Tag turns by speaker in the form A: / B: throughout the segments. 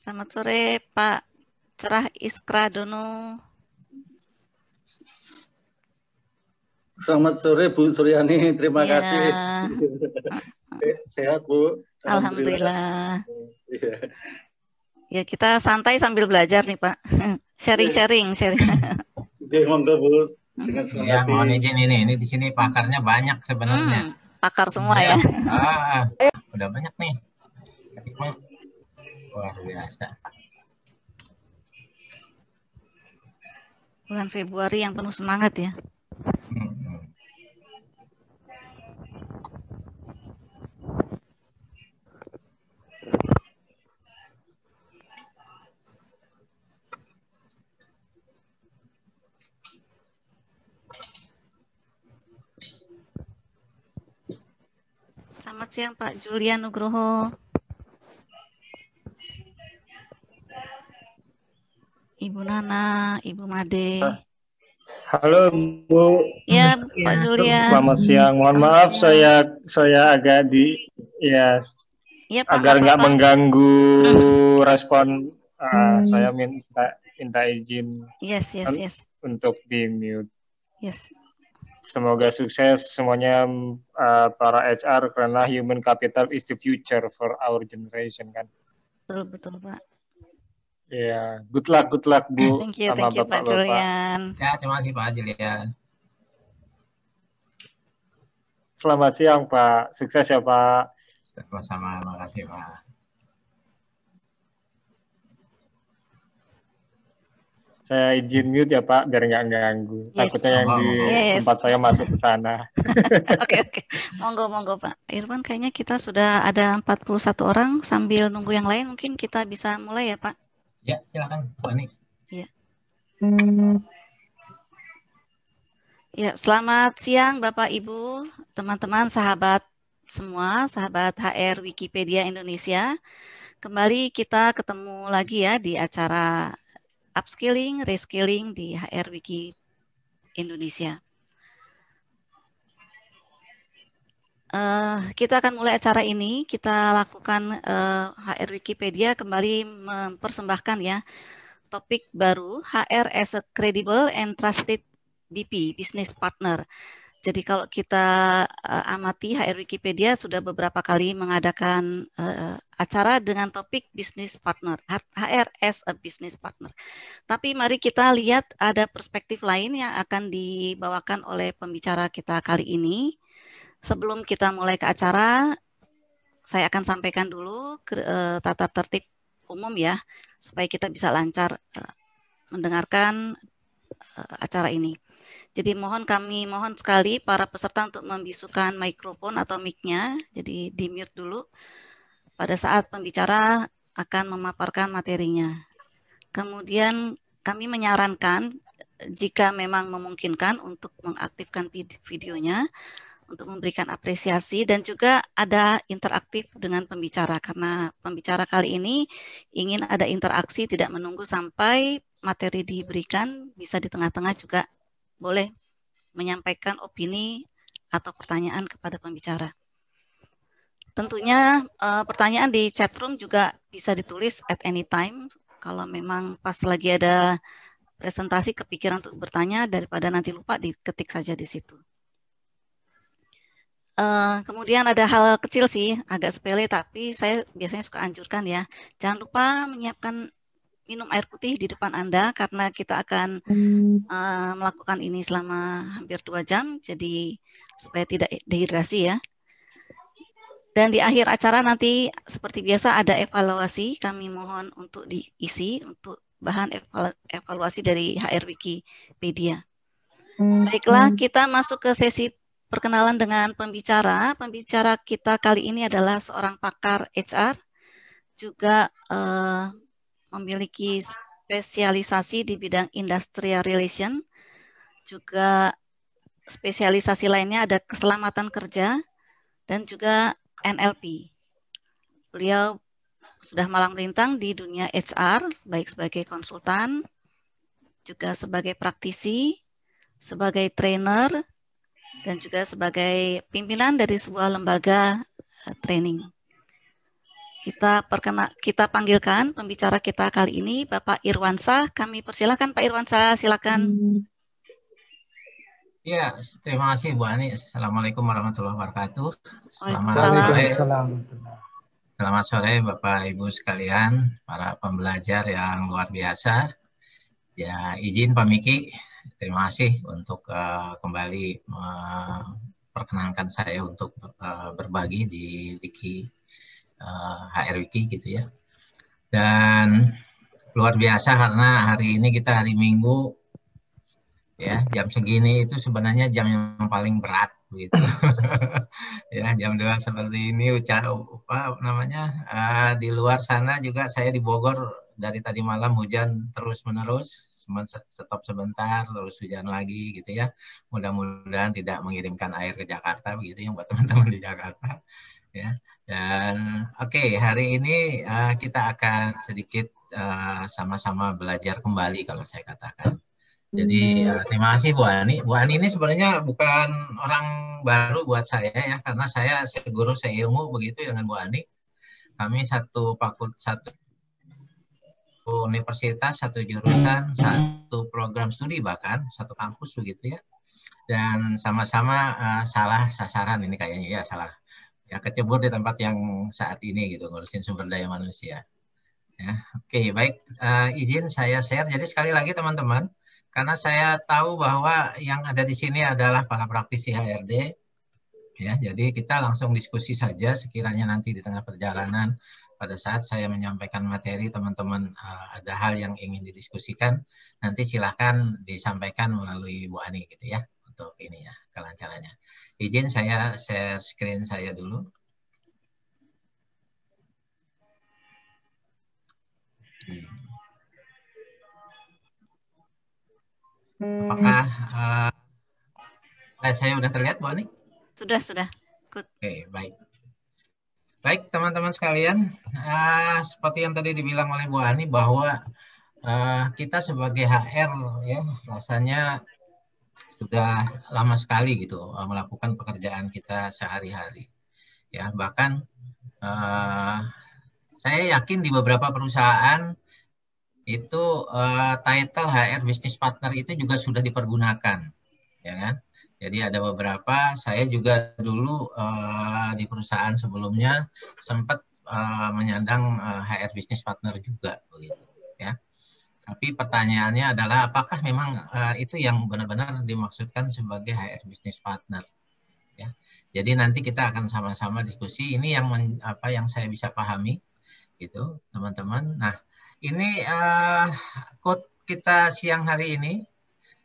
A: Selamat sore Pak Cerah Iskra Dono.
B: Selamat sore Bu Suryani, terima
A: Ya.
B: kasih. Sehat Bu?
A: Alhamdulillah. Ya, kita santai sambil belajar nih Pak. Sharing.
B: Oke, monggo Bu. Dengan senang
C: Ya,
B: hati.
C: mohon izin ini di sini pakarnya banyak sebenarnya.
A: Pakar semua ya.
C: Udah banyak nih. Luar biasa.
A: Bulan Februari yang penuh semangat ya. Selamat siang Pak Julian Nugroho. Ibu Nana, Ibu Made.
D: Halo Bu.
A: Ya, Pak Julian.
D: Selamat siang. Mohon maaf saya agak
A: ya, Pak,
D: agar nggak mengganggu respon. Saya minta izin.
A: Yes.
D: Untuk di mute.
A: Yes.
D: Semoga sukses semuanya para HR karena human capital is the future for our generation kan.
A: Betul Pak.
D: Ya, good luck Bu.
A: Thank you Pak Julian.
C: Ya, terima kasih Pak Julian.
D: Selamat siang Pak, sukses ya Pak.
C: Sama-sama, terima kasih Pak.
D: Saya izin mute ya Pak, biar nggak ganggu. Takutnya yang di tempat saya masuk ke sana.
A: Oke. Monggo Pak Irwan, kayaknya kita sudah ada 41 orang. Sambil nunggu yang lain, mungkin kita bisa mulai ya Pak.
C: Ya, silakan Bu Ani.
A: Ya, selamat siang Bapak Ibu, teman-teman, sahabat semua, sahabat HR Wikipedia Indonesia. Kembali kita ketemu lagi ya di acara Upskilling, Reskilling di HR Wiki Indonesia. Kita akan mulai acara ini. Kita lakukan HR Wikipedia kembali mempersembahkan ya topik baru, HR as a credible and trusted BP, business partner. Jadi kalau kita amati HR Wikipedia sudah beberapa kali mengadakan acara dengan topik business partner, HR as a business partner. Tapi mari kita lihat ada perspektif lain yang akan dibawakan oleh pembicara kita kali ini. Sebelum kita mulai ke acara, saya akan sampaikan dulu tata tertib umum ya, supaya kita bisa lancar mendengarkan acara ini. Jadi kami mohon sekali para peserta untuk membisukan mikrofon atau mic-nya, jadi di-mute dulu pada saat pembicara akan memaparkan materinya. Kemudian kami menyarankan jika memang memungkinkan untuk mengaktifkan videonya, untuk memberikan apresiasi dan juga ada interaktif dengan pembicara karena pembicara kali ini ingin ada interaksi, tidak menunggu sampai materi diberikan, bisa di tengah-tengah juga boleh menyampaikan opini atau pertanyaan kepada pembicara. Tentunya pertanyaan di chat room juga bisa ditulis at any time kalau memang pas lagi ada presentasi kepikiran untuk bertanya daripada nanti lupa diketik saja di situ. Kemudian ada hal kecil sih, agak sepele, tapi saya biasanya suka anjurkan ya. Jangan lupa menyiapkan minum air putih di depan Anda, karena kita akan melakukan ini selama hampir 2 jam, jadi supaya tidak dehidrasi ya. Dan di akhir acara nanti seperti biasa ada evaluasi, kami mohon untuk diisi, untuk bahan evaluasi dari HR Wikipedia. Baiklah, kita masuk ke sesi perkenalan dengan pembicara. Pembicara kita kali ini adalah seorang pakar HR, juga memiliki spesialisasi di bidang industrial relation, juga spesialisasi lainnya ada keselamatan kerja, dan juga NLP. Beliau sudah malang melintang di dunia HR, baik sebagai konsultan, juga sebagai praktisi, sebagai trainer, dan juga sebagai pimpinan dari sebuah lembaga training. Kita panggilkan pembicara kita kali ini, Bapak Irwansah. Kami persilahkan Pak Irwansah, silakan.
C: Ya, terima kasih Bu Ani. Assalamualaikum warahmatullahi wabarakatuh.
A: Waalaikumsalam.
C: Selamat sore Bapak Ibu sekalian, para pembelajar yang luar biasa. Ya, izin Pak Miki, terima kasih untuk kembali memperkenankan saya untuk berbagi di Wiki HR Wiki gitu ya. Dan luar biasa karena hari ini kita hari Minggu ya, jam segini itu sebenarnya jam yang paling berat gitu. Ya, jam 2 seperti ini di luar sana juga saya di Bogor dari tadi malam hujan terus-menerus, stop sebentar terus hujan lagi gitu ya. Mudah-mudahan tidak mengirimkan air ke Jakarta begitu ya buat teman-teman di Jakarta ya. Dan oke, hari ini kita akan sedikit sama-sama belajar kembali kalau saya katakan. Jadi terima kasih Bu Ani. Bu Ani ini sebenarnya bukan orang baru buat saya ya, karena saya guru seilmu begitu dengan Bu Ani. Kami satu universitas, satu jurusan, satu program studi bahkan, satu kampus begitu ya. Dan sama-sama salah sasaran ini kayaknya ya, salah. Ya, kecebur di tempat yang saat ini gitu, ngurusin sumber daya manusia. Ya, oke, baik. Izin saya share. Jadi sekali lagi teman-teman, karena saya tahu bahwa yang ada di sini adalah para praktisi HRD, ya. Jadi kita langsung diskusi saja. Sekiranya nanti di tengah perjalanan, pada saat saya menyampaikan materi, teman-teman ada hal yang ingin didiskusikan, nanti silahkan disampaikan melalui Bu Ani gitu ya, untuk ini ya, kelancarannya. Izin saya share screen saya dulu. Apakah saya sudah terlihat, Bu Ani?
A: Sudah.
C: Oke, baik. Baik, teman-teman sekalian, seperti yang tadi dibilang oleh Bu Ani bahwa kita sebagai HR ya rasanya sudah lama sekali gitu melakukan pekerjaan kita sehari-hari. Ya, bahkan saya yakin di beberapa perusahaan itu title HR Business Partner itu juga sudah dipergunakan, ya kan? Jadi ada beberapa, saya juga dulu di perusahaan sebelumnya sempat menyandang HR Business Partner juga, begitu, ya. Tapi pertanyaannya adalah apakah memang itu yang benar-benar dimaksudkan sebagai HR Business Partner, ya. Jadi nanti kita akan sama-sama diskusi. Ini yang saya bisa pahami, gitu, teman-teman. Nah, ini quote kita siang hari ini.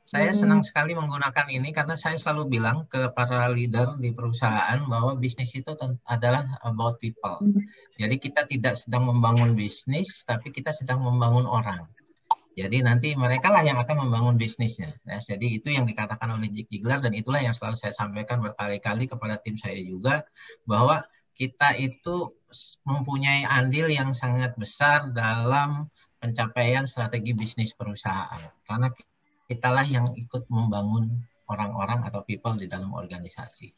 C: Saya senang sekali menggunakan ini karena saya selalu bilang ke para leader di perusahaan bahwa bisnis itu adalah about people. Jadi kita tidak sedang membangun bisnis, tapi kita sedang membangun orang. Jadi nanti mereka lah yang akan membangun bisnisnya. Nah, jadi itu yang dikatakan oleh Zig Ziglar dan itulah yang selalu saya sampaikan berkali-kali kepada tim saya juga bahwa kita itu mempunyai andil yang sangat besar dalam pencapaian strategi bisnis perusahaan. Karena kitalah yang ikut membangun orang-orang atau people di dalam organisasi.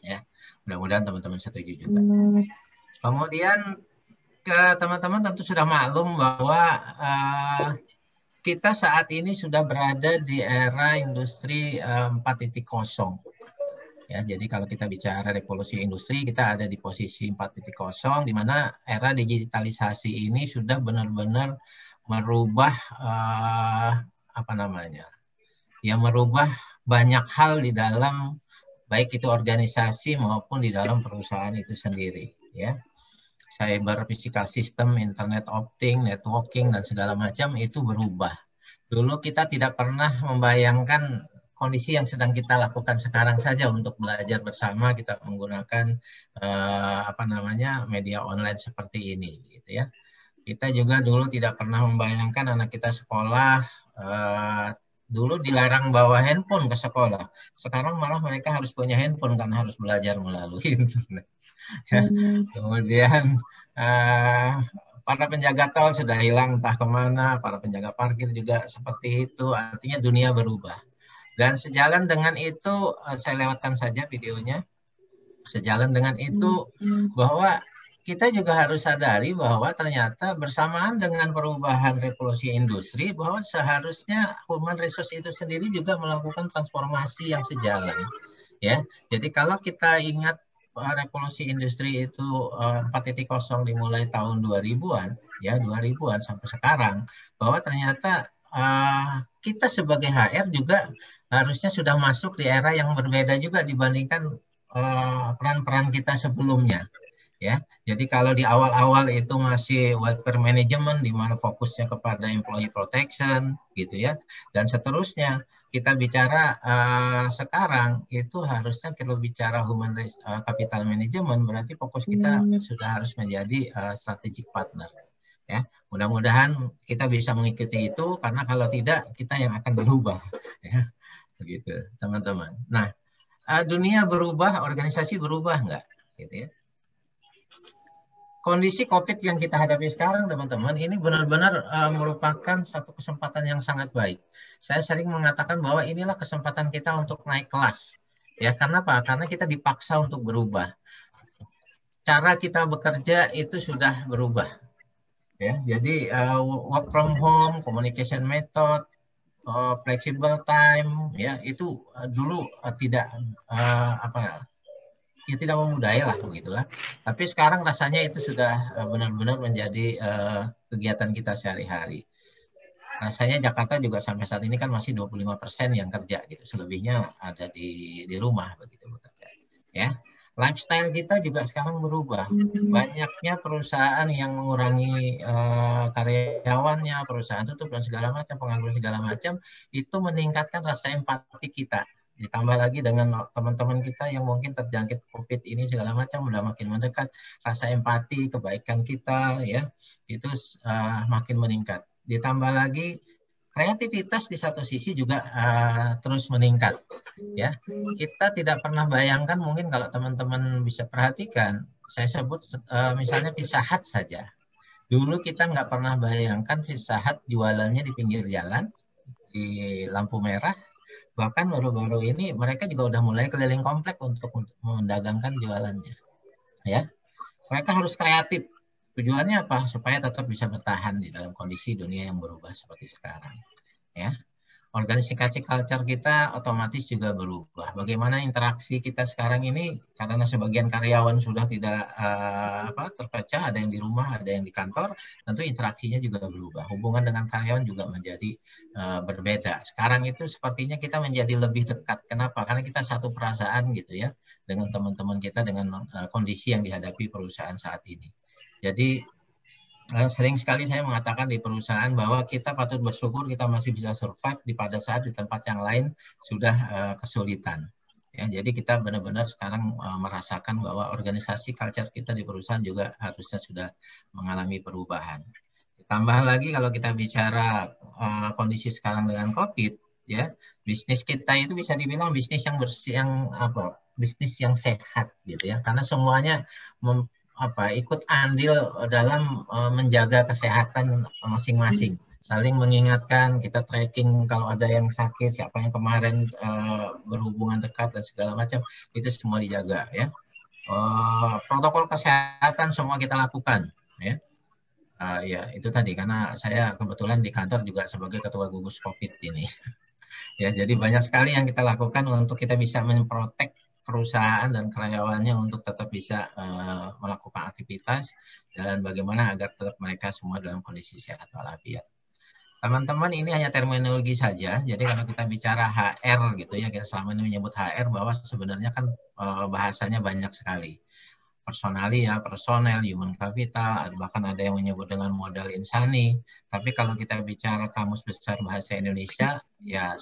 C: Ya, mudah-mudahan teman-teman setuju juga. Kemudian teman-teman tentu sudah maklum bahwa kita saat ini sudah berada di era industri 4.0. Ya, jadi kalau kita bicara revolusi industri, kita ada di posisi 4.0, di mana era digitalisasi ini sudah benar-benar merubah merubah banyak hal di dalam baik itu organisasi maupun di dalam perusahaan itu sendiri, ya. Cyber physical system, internet of things, networking dan segala macam itu berubah. Dulu kita tidak pernah membayangkan kondisi yang sedang kita lakukan sekarang saja untuk belajar bersama kita menggunakan media online seperti ini, gitu ya. Kita juga dulu tidak pernah membayangkan anak kita sekolah dulu dilarang bawa handphone ke sekolah. Sekarang malah mereka harus punya handphone karena harus belajar melalui internet. Ya. Kemudian para penjaga tol sudah hilang entah kemana, para penjaga parkir juga seperti itu. Artinya dunia berubah. Dan sejalan dengan itu, saya lewatkan saja videonya. Sejalan dengan itu bahwa kita juga harus sadari bahwa ternyata bersamaan dengan perubahan revolusi industri, bahwa seharusnya human resource itu sendiri juga melakukan transformasi yang sejalan. Ya, jadi kalau kita ingat revolusi industri itu 4.0 dimulai tahun 2000-an, ya 2000-an sampai sekarang, bahwa ternyata kita sebagai HR juga harusnya sudah masuk di era yang berbeda juga dibandingkan peran-peran kita sebelumnya. Ya, jadi kalau di awal-awal itu masih welfare management di mana fokusnya kepada employee protection gitu ya, dan seterusnya. Kita bicara sekarang itu harusnya kalau bicara human capital management berarti fokus kita sudah harus menjadi strategic partner. Ya, mudah-mudahan kita bisa mengikuti itu karena kalau tidak kita yang akan berubah. Ya, begitu teman-teman. Nah, dunia berubah, organisasi berubah nggak? Gitu ya. Kondisi COVID yang kita hadapi sekarang, teman-teman, ini benar-benar merupakan satu kesempatan yang sangat baik. Saya sering mengatakan bahwa inilah kesempatan kita untuk naik kelas. Ya, karena apa? Karena kita dipaksa untuk berubah. Cara kita bekerja itu sudah berubah. Ya, jadi work from home, communication method, flexible time, ya itu dulu tidak ya tidak memudahi lah begitulah. Tapi sekarang rasanya itu sudah benar-benar menjadi kegiatan kita sehari-hari. Rasanya Jakarta juga sampai saat ini kan masih 25% yang kerja gitu, selebihnya ada di rumah begitu bekerja. Ya, lifestyle kita juga sekarang berubah. Banyaknya perusahaan yang mengurangi karyawannya, perusahaan tutup dan segala macam, pengangguran segala macam, itu meningkatkan rasa empati kita. Ditambah lagi dengan teman-teman kita yang mungkin terjangkit COVID ini segala macam udah makin mendekat, rasa empati, kebaikan kita ya itu makin meningkat. Ditambah lagi kreativitas di satu sisi juga terus meningkat. Ya, kita tidak pernah bayangkan mungkin kalau teman-teman bisa perhatikan, saya sebut misalnya Pizza Hut saja. Dulu kita nggak pernah bayangkan Pizza Hut jualannya di pinggir jalan, di lampu merah. Bahkan baru-baru ini mereka juga udah mulai keliling komplek untuk mendagangkan jualannya. Ya, mereka harus kreatif. Tujuannya apa? Supaya tetap bisa bertahan di dalam kondisi dunia yang berubah seperti sekarang. Ya, organisasi culture kita otomatis juga berubah. Bagaimana interaksi kita sekarang ini karena sebagian karyawan sudah tidak terpecah, ada yang di rumah, ada yang di kantor, tentu interaksinya juga berubah. Hubungan dengan karyawan juga menjadi berbeda. Sekarang itu sepertinya kita menjadi lebih dekat. Kenapa? Karena kita satu perasaan gitu ya dengan teman-teman kita dengan kondisi yang dihadapi perusahaan saat ini. Jadi sering sekali saya mengatakan di perusahaan bahwa kita patut bersyukur kita masih bisa survive pada saat di tempat yang lain sudah kesulitan. Ya, jadi kita benar-benar sekarang merasakan bahwa organisasi culture kita di perusahaan juga harusnya sudah mengalami perubahan. Tambah lagi kalau kita bicara kondisi sekarang dengan COVID, ya bisnis kita itu bisa dibilang bisnis yang bersih, bisnis yang sehat gitu ya, karena semuanya ikut andil dalam menjaga kesehatan masing-masing, saling mengingatkan, kita tracking kalau ada yang sakit, siapa yang kemarin berhubungan dekat dan segala macam, itu semua dijaga ya. Protokol kesehatan semua kita lakukan ya. Ya itu tadi karena saya kebetulan di kantor juga sebagai ketua gugus COVID ini. Ya, jadi banyak sekali yang kita lakukan untuk kita bisa memprotek perusahaan dan karyawannya untuk tetap bisa melakukan aktivitas dan bagaimana agar tetap mereka semua dalam kondisi sehat walafiat. Teman-teman, ini hanya terminologi saja. Jadi kalau kita bicara HR gitu ya, kita selama ini menyebut HR bahwa sebenarnya kan bahasanya banyak sekali. Personalia, personel, human capital, bahkan ada yang menyebut dengan modal insani. Tapi kalau kita bicara kamus besar bahasa Indonesia, ya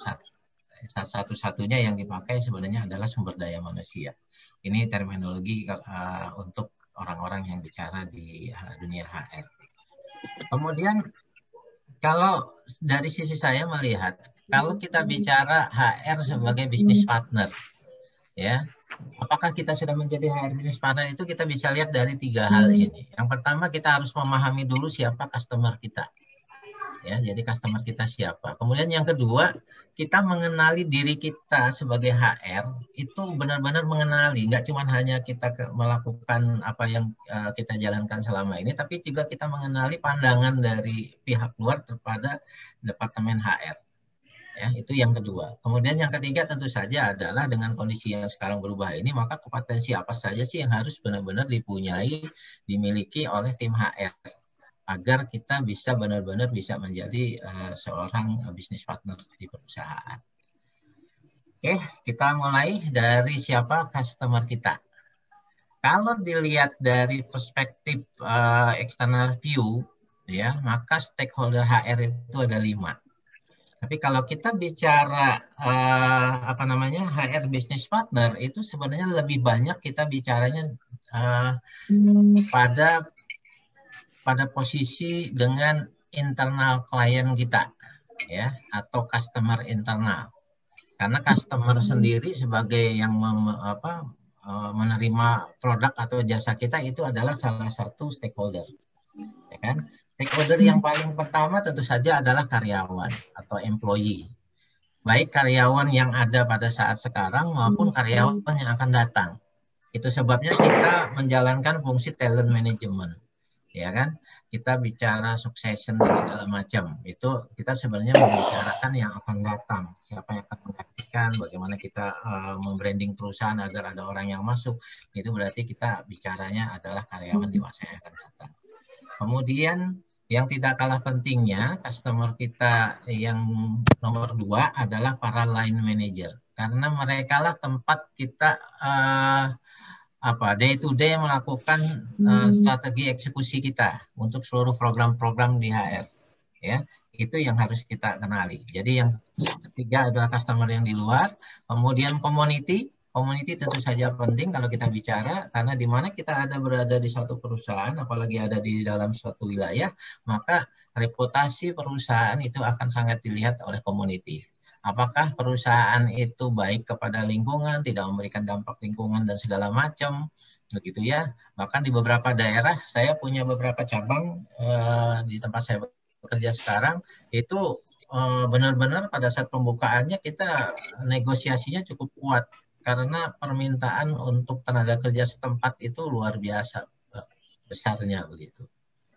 C: satu-satunya yang dipakai sebenarnya adalah sumber daya manusia. Ini terminologi untuk orang-orang yang bicara di dunia HR. Kemudian kalau dari sisi saya melihat, kalau kita bicara HR sebagai bisnis partner, ya, apakah kita sudah menjadi HR business partner itu kita bisa lihat dari 3 hal ini. Yang pertama kita harus memahami dulu siapa customer kita. Ya, jadi customer kita siapa. Kemudian yang kedua, kita mengenali diri kita sebagai HR itu benar-benar mengenali, nggak cuma hanya kita melakukan apa yang kita jalankan selama ini, tapi juga kita mengenali pandangan dari pihak luar kepada departemen HR. Ya, itu yang kedua. Kemudian yang ketiga tentu saja adalah dengan kondisi yang sekarang berubah ini, maka kompetensi apa saja sih yang harus benar-benar dipunyai, dimiliki oleh tim HR agar kita bisa benar-benar bisa menjadi seorang bisnis partner di perusahaan. Oke, kita mulai dari siapa customer kita. Kalau dilihat dari perspektif external view, ya, maka stakeholder HR itu ada 5. Tapi kalau kita bicara HR business partner itu sebenarnya lebih banyak kita bicaranya pada posisi dengan internal klien kita, ya, atau customer internal. Karena customer sendiri sebagai yang menerima produk atau jasa kita itu adalah salah satu stakeholder, ya kan? Stakeholder yang paling pertama tentu saja adalah karyawan atau employee. Baik karyawan yang ada pada saat sekarang maupun karyawan yang akan datang. Itu sebabnya kita menjalankan fungsi talent management, ya kan? Kita bicara succession dan segala macam. Itu kita sebenarnya membicarakan yang akan datang, siapa yang akan menggantikan, bagaimana kita membranding perusahaan agar ada orang yang masuk. Itu berarti kita bicaranya adalah karyawan di masa yang akan datang. Kemudian yang tidak kalah pentingnya, customer kita yang nomor 2 adalah para line manager. Karena mereka lah tempat kita day to day melakukan strategi eksekusi kita untuk seluruh program-program di HR. Ya, itu yang harus kita kenali. Jadi yang ketiga adalah customer yang di luar. Kemudian community. Community tentu saja penting kalau kita bicara, karena di mana kita berada di suatu perusahaan, apalagi ada di dalam suatu wilayah, maka reputasi perusahaan itu akan sangat dilihat oleh community. Apakah perusahaan itu baik kepada lingkungan, tidak memberikan dampak lingkungan dan segala macam, begitu ya. Bahkan di beberapa daerah, saya punya beberapa cabang di tempat saya bekerja sekarang, itu benar-benar pada saat pembukaannya kita negosiasinya cukup kuat. Karena permintaan untuk tenaga kerja setempat itu luar biasa besarnya begitu.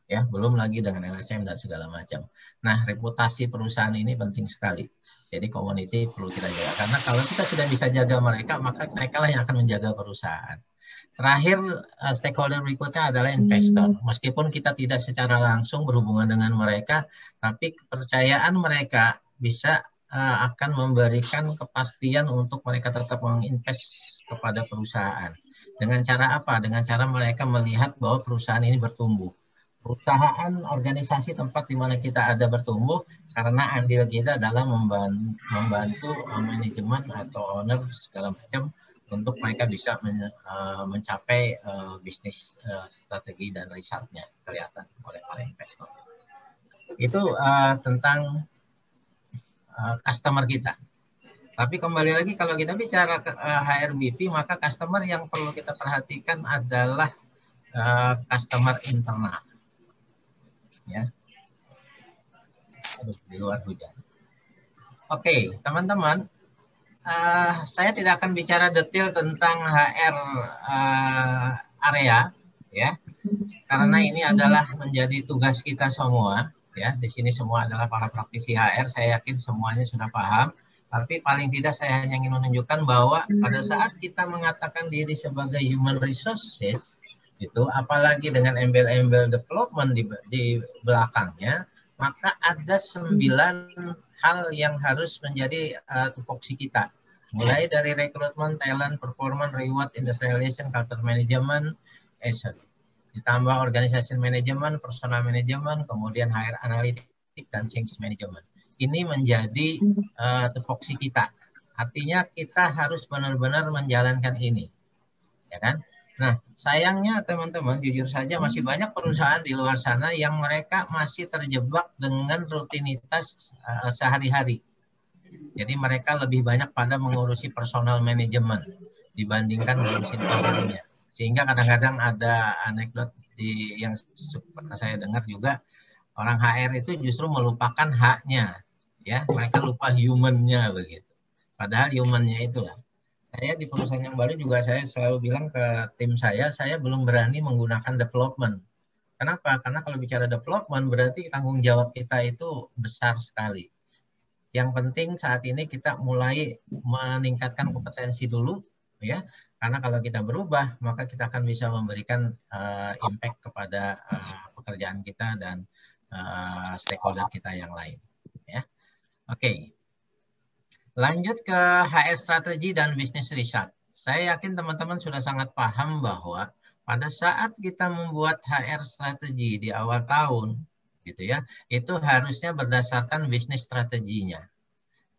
C: Ya, belum lagi dengan LSM dan segala macam. Nah, reputasi perusahaan ini penting sekali. Jadi community perlu kita jaga. Karena kalau kita sudah bisa jaga mereka, maka mereka lah yang akan menjaga perusahaan. Terakhir, stakeholder berikutnya adalah investor. Meskipun kita tidak secara langsung berhubungan dengan mereka, tapi kepercayaan mereka bisa akan memberikan kepastian untuk mereka tetap menginvest kepada perusahaan. Dengan cara apa? Dengan cara mereka melihat bahwa perusahaan ini bertumbuh. Perusahaan, organisasi tempat di mana kita ada bertumbuh karena andil kita adalah membantu manajemen atau owner segala macam untuk mereka bisa mencapai bisnis strategi dan risetnya kelihatan oleh para investor. Itu tentang customer kita. Tapi kembali lagi kalau kita bicara HRBP, maka customer yang perlu kita perhatikan adalah customer internal. Ya. Aduh, di luar hujan. Oke, teman-teman, saya tidak akan bicara detail tentang HR area, ya, karena ini adalah menjadi tugas kita semua. Ya, di sini semua adalah para praktisi HR. Saya yakin semuanya sudah paham. Tapi paling tidak saya hanya ingin menunjukkan bahwa pada saat kita mengatakan diri sebagai human resources, itu apalagi dengan embel-embel development di belakangnya, maka ada 9 hal yang harus menjadi tupoksi kita. Mulai dari rekrutmen, talent, performance, reward, industrialization, culture management, ditambah organization management, personal management, kemudian HR analytics, dan change management. Ini menjadi tupoksi kita. Artinya kita harus benar-benar menjalankan ini. Ya kan? Nah, sayangnya teman-teman, jujur saja masih banyak perusahaan di luar sana yang mereka masih terjebak dengan rutinitas sehari-hari. Jadi mereka lebih banyak pada mengurusi personal management dibandingkan ngurusin orangnya. Sehingga kadang-kadang ada anekdot yang pernah saya dengar juga, Orang HR itu justru melupakan haknya, ya. Mereka lupa human-nya begitu. Padahal human-nya itulah. Saya di perusahaan yang baru juga saya selalu bilang ke tim saya belum berani menggunakan development. Kenapa? Karena kalau bicara development berarti tanggung jawab kita itu besar sekali. Yang penting saat ini kita mulai meningkatkan kompetensi dulu, ya. Karena kalau kita berubah, maka kita akan bisa memberikan impact kepada pekerjaan kita dan stakeholder kita yang lain. Ya, oke. Lanjut ke HR strategi dan business research. Saya yakin teman-teman sudah sangat paham bahwa pada saat kita membuat HR strategi di awal tahun, gitu ya, itu harusnya berdasarkan bisnis strateginya.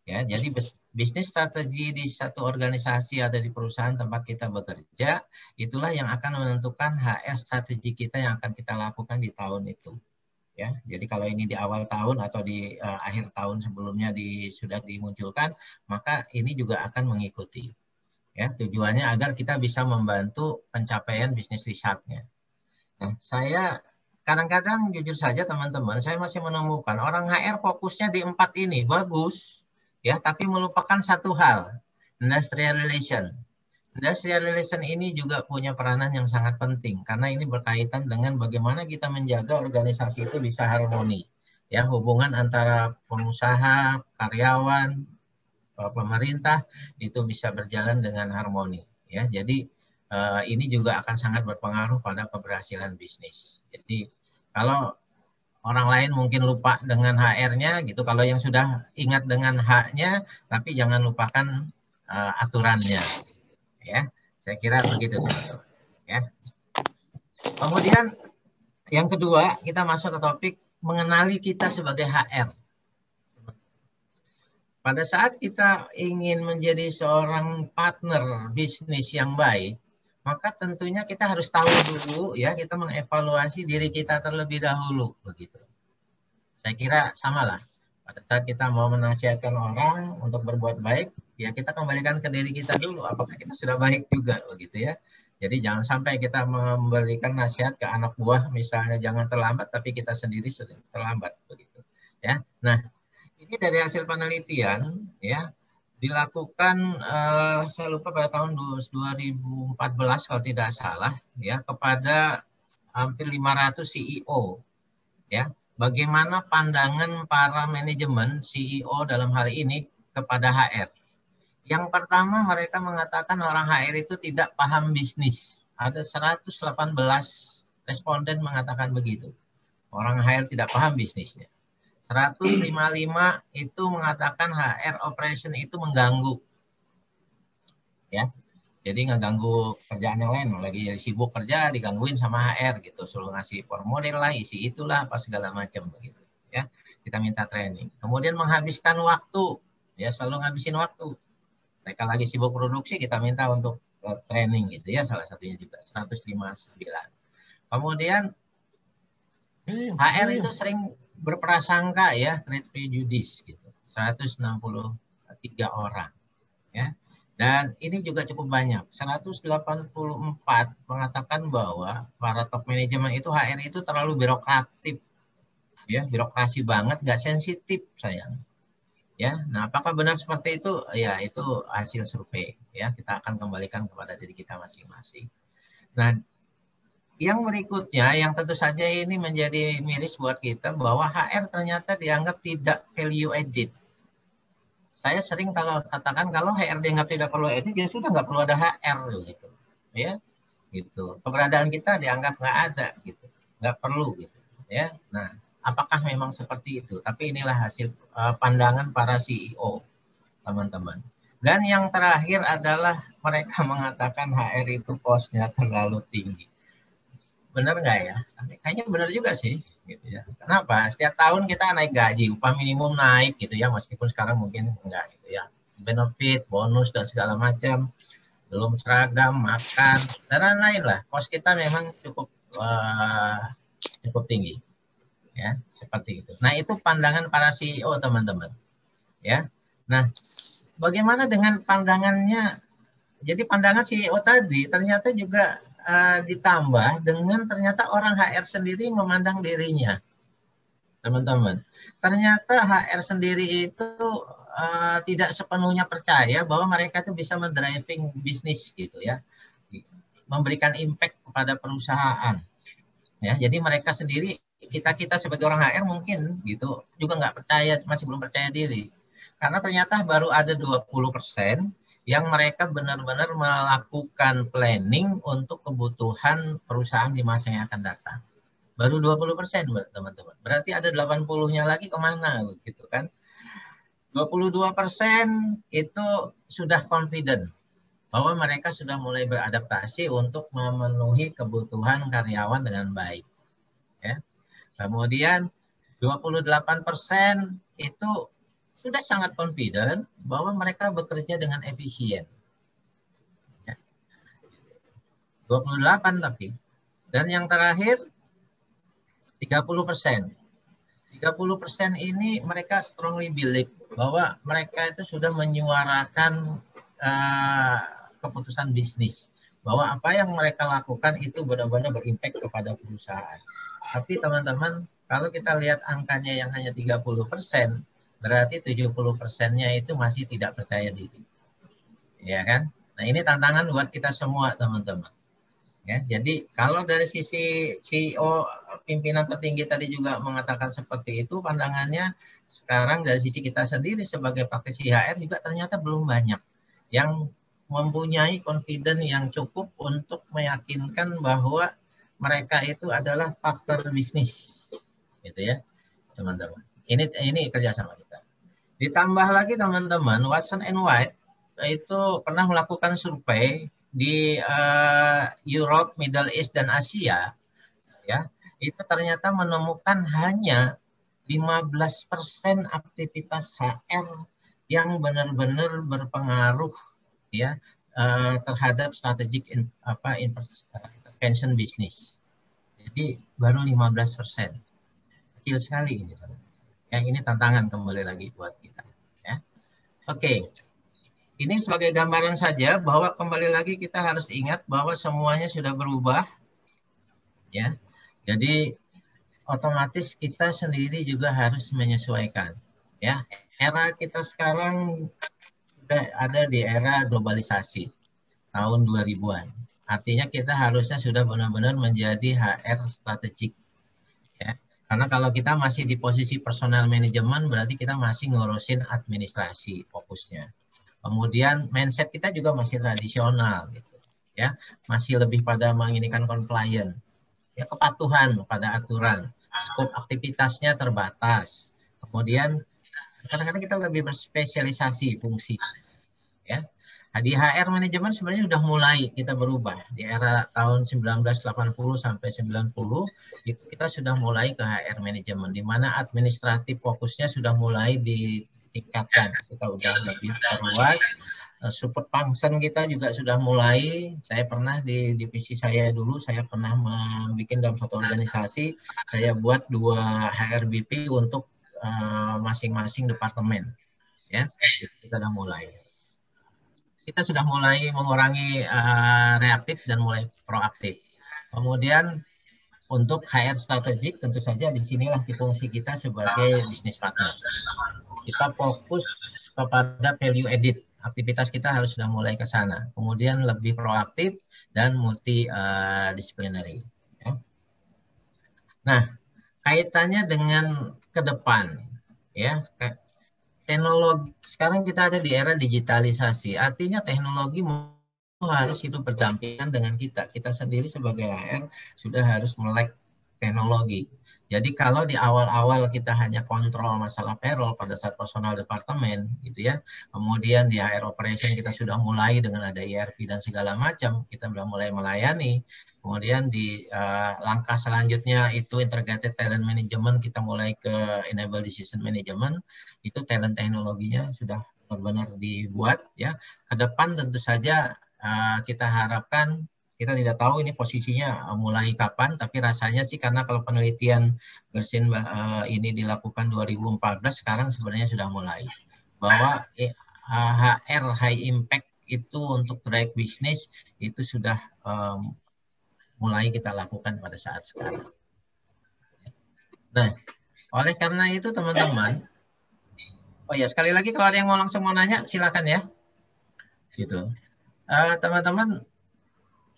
C: Ya, jadi bisnis strategi di satu organisasi atau di perusahaan tempat kita bekerja, itulah yang akan menentukan HR strategi kita yang akan kita lakukan di tahun itu. Ya, jadi kalau ini di awal tahun atau di akhir tahun sebelumnya sudah dimunculkan, maka ini juga akan mengikuti. Ya, tujuannya agar kita bisa membantu pencapaian bisnis risetnya. Nah, saya kadang-kadang jujur saja teman-teman, saya masih menemukan orang HR fokusnya di 4 ini, bagus, ya, tapi melupakan satu hal, industrial relation. Industrial relation ini juga punya peranan yang sangat penting karena ini berkaitan dengan bagaimana kita menjaga organisasi itu bisa harmoni. Ya, hubungan antara pengusaha, karyawan, pemerintah itu bisa berjalan dengan harmoni. Ya, jadi ini juga akan sangat berpengaruh pada keberhasilan bisnis. Jadi kalau orang lain mungkin lupa dengan HR-nya gitu, kalau yang sudah ingat dengan H-nya, tapi jangan lupakan aturannya. Ya, saya kira begitu teman-teman. Ya. Kemudian yang kedua kita masuk ke topik mengenali kita sebagai HR. Pada saat kita ingin menjadi seorang partner bisnis yang baik, maka tentunya kita harus tahu dulu ya, kita mengevaluasi diri kita terlebih dahulu begitu. Saya kira samalah. Pada saat kita mau menasihatkan orang untuk berbuat baik, ya kita kembalikan ke diri kita dulu, apakah kita sudah baik juga begitu ya. Jadi jangan sampai kita memberikan nasihat ke anak buah misalnya jangan terlambat, tapi kita sendiri sudah terlambat begitu ya. Nah, ini dari hasil penelitian ya dilakukan saya lupa pada tahun 2014 kalau tidak salah ya, kepada hampir 500 CEO ya. Bagaimana pandangan para manajemen CEO dalam hal ini kepada HR? Yang pertama mereka mengatakan orang HR itu tidak paham bisnis. Ada 118 responden mengatakan begitu. Orang HR tidak paham bisnisnya. 155 itu mengatakan HR operation itu mengganggu. Ya. Jadi ngeganggu kerjaan yang lain, lagi sibuk kerja digangguin sama HR gitu, suruh ngasih formulir lah, isi itulah apa segala macam begitu ya. Kita minta training. Kemudian menghabiskan waktu, ya selalu ngabisin waktu. Mereka lagi sibuk produksi, kita minta untuk training gitu ya, salah satunya juga 159. Kemudian HR itu sering berprasangka ya, trade prejudice gitu, 163 orang ya. Dan ini juga cukup banyak. 184 mengatakan bahwa para top manajemen itu HR itu terlalu birokratif. Ya, birokrasi banget, nggak sensitif sayang. Ya, nah apakah benar seperti itu? Ya, itu hasil survei. Ya, kita akan kembalikan kepada diri kita masing-masing. Nah, yang berikutnya, yang tentu saja ini menjadi miris buat kita bahwa HR ternyata dianggap tidak value added. Saya sering kalau katakan kalau HR dianggap tidak perlu edit, ya sudah nggak perlu ada HR gitu, ya, gitu. Keberadaan kita dianggap nggak ada, gitu, nggak perlu, gitu, ya. Nah, apakah memang seperti itu? Tapi inilah hasil pandangan para CEO, teman-teman. Dan yang terakhir adalah mereka mengatakan HR itu cost-nya terlalu tinggi. Benar nggak ya? Kayaknya benar juga sih. Gitu ya. Kenapa? Setiap tahun kita naik gaji, upah minimum naik gitu ya, meskipun sekarang mungkin enggak gitu ya. Benefit, bonus dan segala macam, belum seragam, makan, dan lain-lain lah. Kos kita memang cukup tinggi, ya seperti itu. Nah itu pandangan para CEO teman-teman, ya. Nah bagaimana dengan pandangannya? Jadi pandangan CEO tadi ternyata juga ditambah dengan ternyata orang HR sendiri memandang dirinya. teman-teman. Ternyata HR sendiri itu tidak sepenuhnya percaya bahwa mereka itu bisa mendriving bisnis gitu ya, memberikan impact kepada perusahaan. Ya, jadi mereka sendiri, kita sebagai orang HR mungkin gitu juga nggak percaya, masih belum percaya diri. Karena ternyata baru ada 20% yang mereka benar-benar melakukan planning untuk kebutuhan perusahaan di masa yang akan datang. Baru 20% teman-teman. Berarti ada 80-nya lagi kemana gitu kan. 22% itu sudah confident bahwa mereka sudah mulai beradaptasi untuk memenuhi kebutuhan karyawan dengan baik. Ya. Kemudian 28% itu sudah sangat confident bahwa mereka bekerja dengan efisien. Ya. 28 tapi. Dan yang terakhir 30%. 30% ini mereka strongly believe bahwa mereka itu sudah menyuarakan keputusan bisnis. Bahwa apa yang mereka lakukan itu benar-benar berimpact kepada perusahaan. Tapi teman-teman, kalau kita lihat angkanya yang hanya 30%, berarti 70%-nya itu masih tidak percaya diri. Ya kan? Nah, ini tantangan buat kita semua, teman-teman. Ya, jadi kalau dari sisi CEO, pimpinan tertinggi tadi juga mengatakan seperti itu, pandangannya sekarang dari sisi kita sendiri sebagai praktisi HR juga ternyata belum banyak yang mempunyai confidence yang cukup untuk meyakinkan bahwa mereka itu adalah partner bisnis, gitu ya, teman-teman. Ini kerjasama kita. Ditambah lagi teman-teman, Watson and White itu pernah melakukan survei di Europe, Middle East, dan Asia, ya, itu ternyata menemukan hanya 15% aktivitas HR yang benar-benar berpengaruh, ya, terhadap strategic intervention bisnis. Jadi baru 15%, kecil sekali ini. Ya, ini tantangan kembali lagi buat kita. Ya. Oke. Ini sebagai gambaran saja bahwa kembali lagi kita harus ingat bahwa semuanya sudah berubah, ya. Jadi otomatis kita sendiri juga harus menyesuaikan, ya. Era kita sekarang sudah ada di era globalisasi tahun 2000-an. Artinya kita harusnya sudah benar-benar menjadi HR strategik, ya. Karena kalau kita masih di posisi personal management berarti kita masih ngurusin administrasi fokusnya. Kemudian mindset kita juga masih tradisional, gitu, ya, masih lebih pada menginginkan compliance, ya, kepatuhan pada aturan, skop aktivitasnya terbatas. Kemudian kadang-kadang kita lebih berspesialisasi fungsi, ya. Di HR manajemen sebenarnya sudah mulai kita berubah di era tahun 1980 sampai 90 itu kita sudah mulai ke HR manajemen di mana administratif fokusnya sudah mulai ditingkatkan. Kita udah lebih perluas. Support function kita juga sudah mulai. Saya pernah di divisi saya dulu, saya pernah membuat dalam satu organisasi, saya buat 2 HRBP untuk masing-masing departemen. Ya, kita sudah mulai. Kita sudah mulai mengurangi reaktif dan mulai proaktif. Kemudian untuk HR strategik tentu saja disinilah fungsi kita sebagai business partner. Kita fokus kepada value added. Aktivitas kita harus sudah mulai ke sana. Kemudian lebih proaktif dan multidisciplinary. Ya. Nah, kaitannya dengan ke depan, ya. Teknologi sekarang kita ada di era digitalisasi, artinya teknologi harus hidup berdampingan dengan kita. Kita sendiri sebagai HR sudah harus melek teknologi. Jadi kalau di awal-awal kita hanya kontrol masalah payroll pada saat personal departemen, gitu ya. Kemudian di HR operation kita sudah mulai dengan ada ERP dan segala macam, kita sudah mulai melayani. Kemudian di langkah selanjutnya itu integrated talent management, kita mulai ke enable decision management, itu talent teknologinya sudah benar-benar dibuat, ya. Ke depan tentu saja kita harapkan, kita tidak tahu ini posisinya mulai kapan, tapi rasanya sih karena kalau penelitian Gersin ini dilakukan 2014, sekarang sebenarnya sudah mulai. Bahwa HR high impact itu untuk drive bisnis itu sudah mulai kita lakukan pada saat sekarang. Nah, Oleh karena itu teman-teman, oh ya sekali lagi kalau ada yang mau langsung mau nanya silakan ya. Gitu. Teman-teman,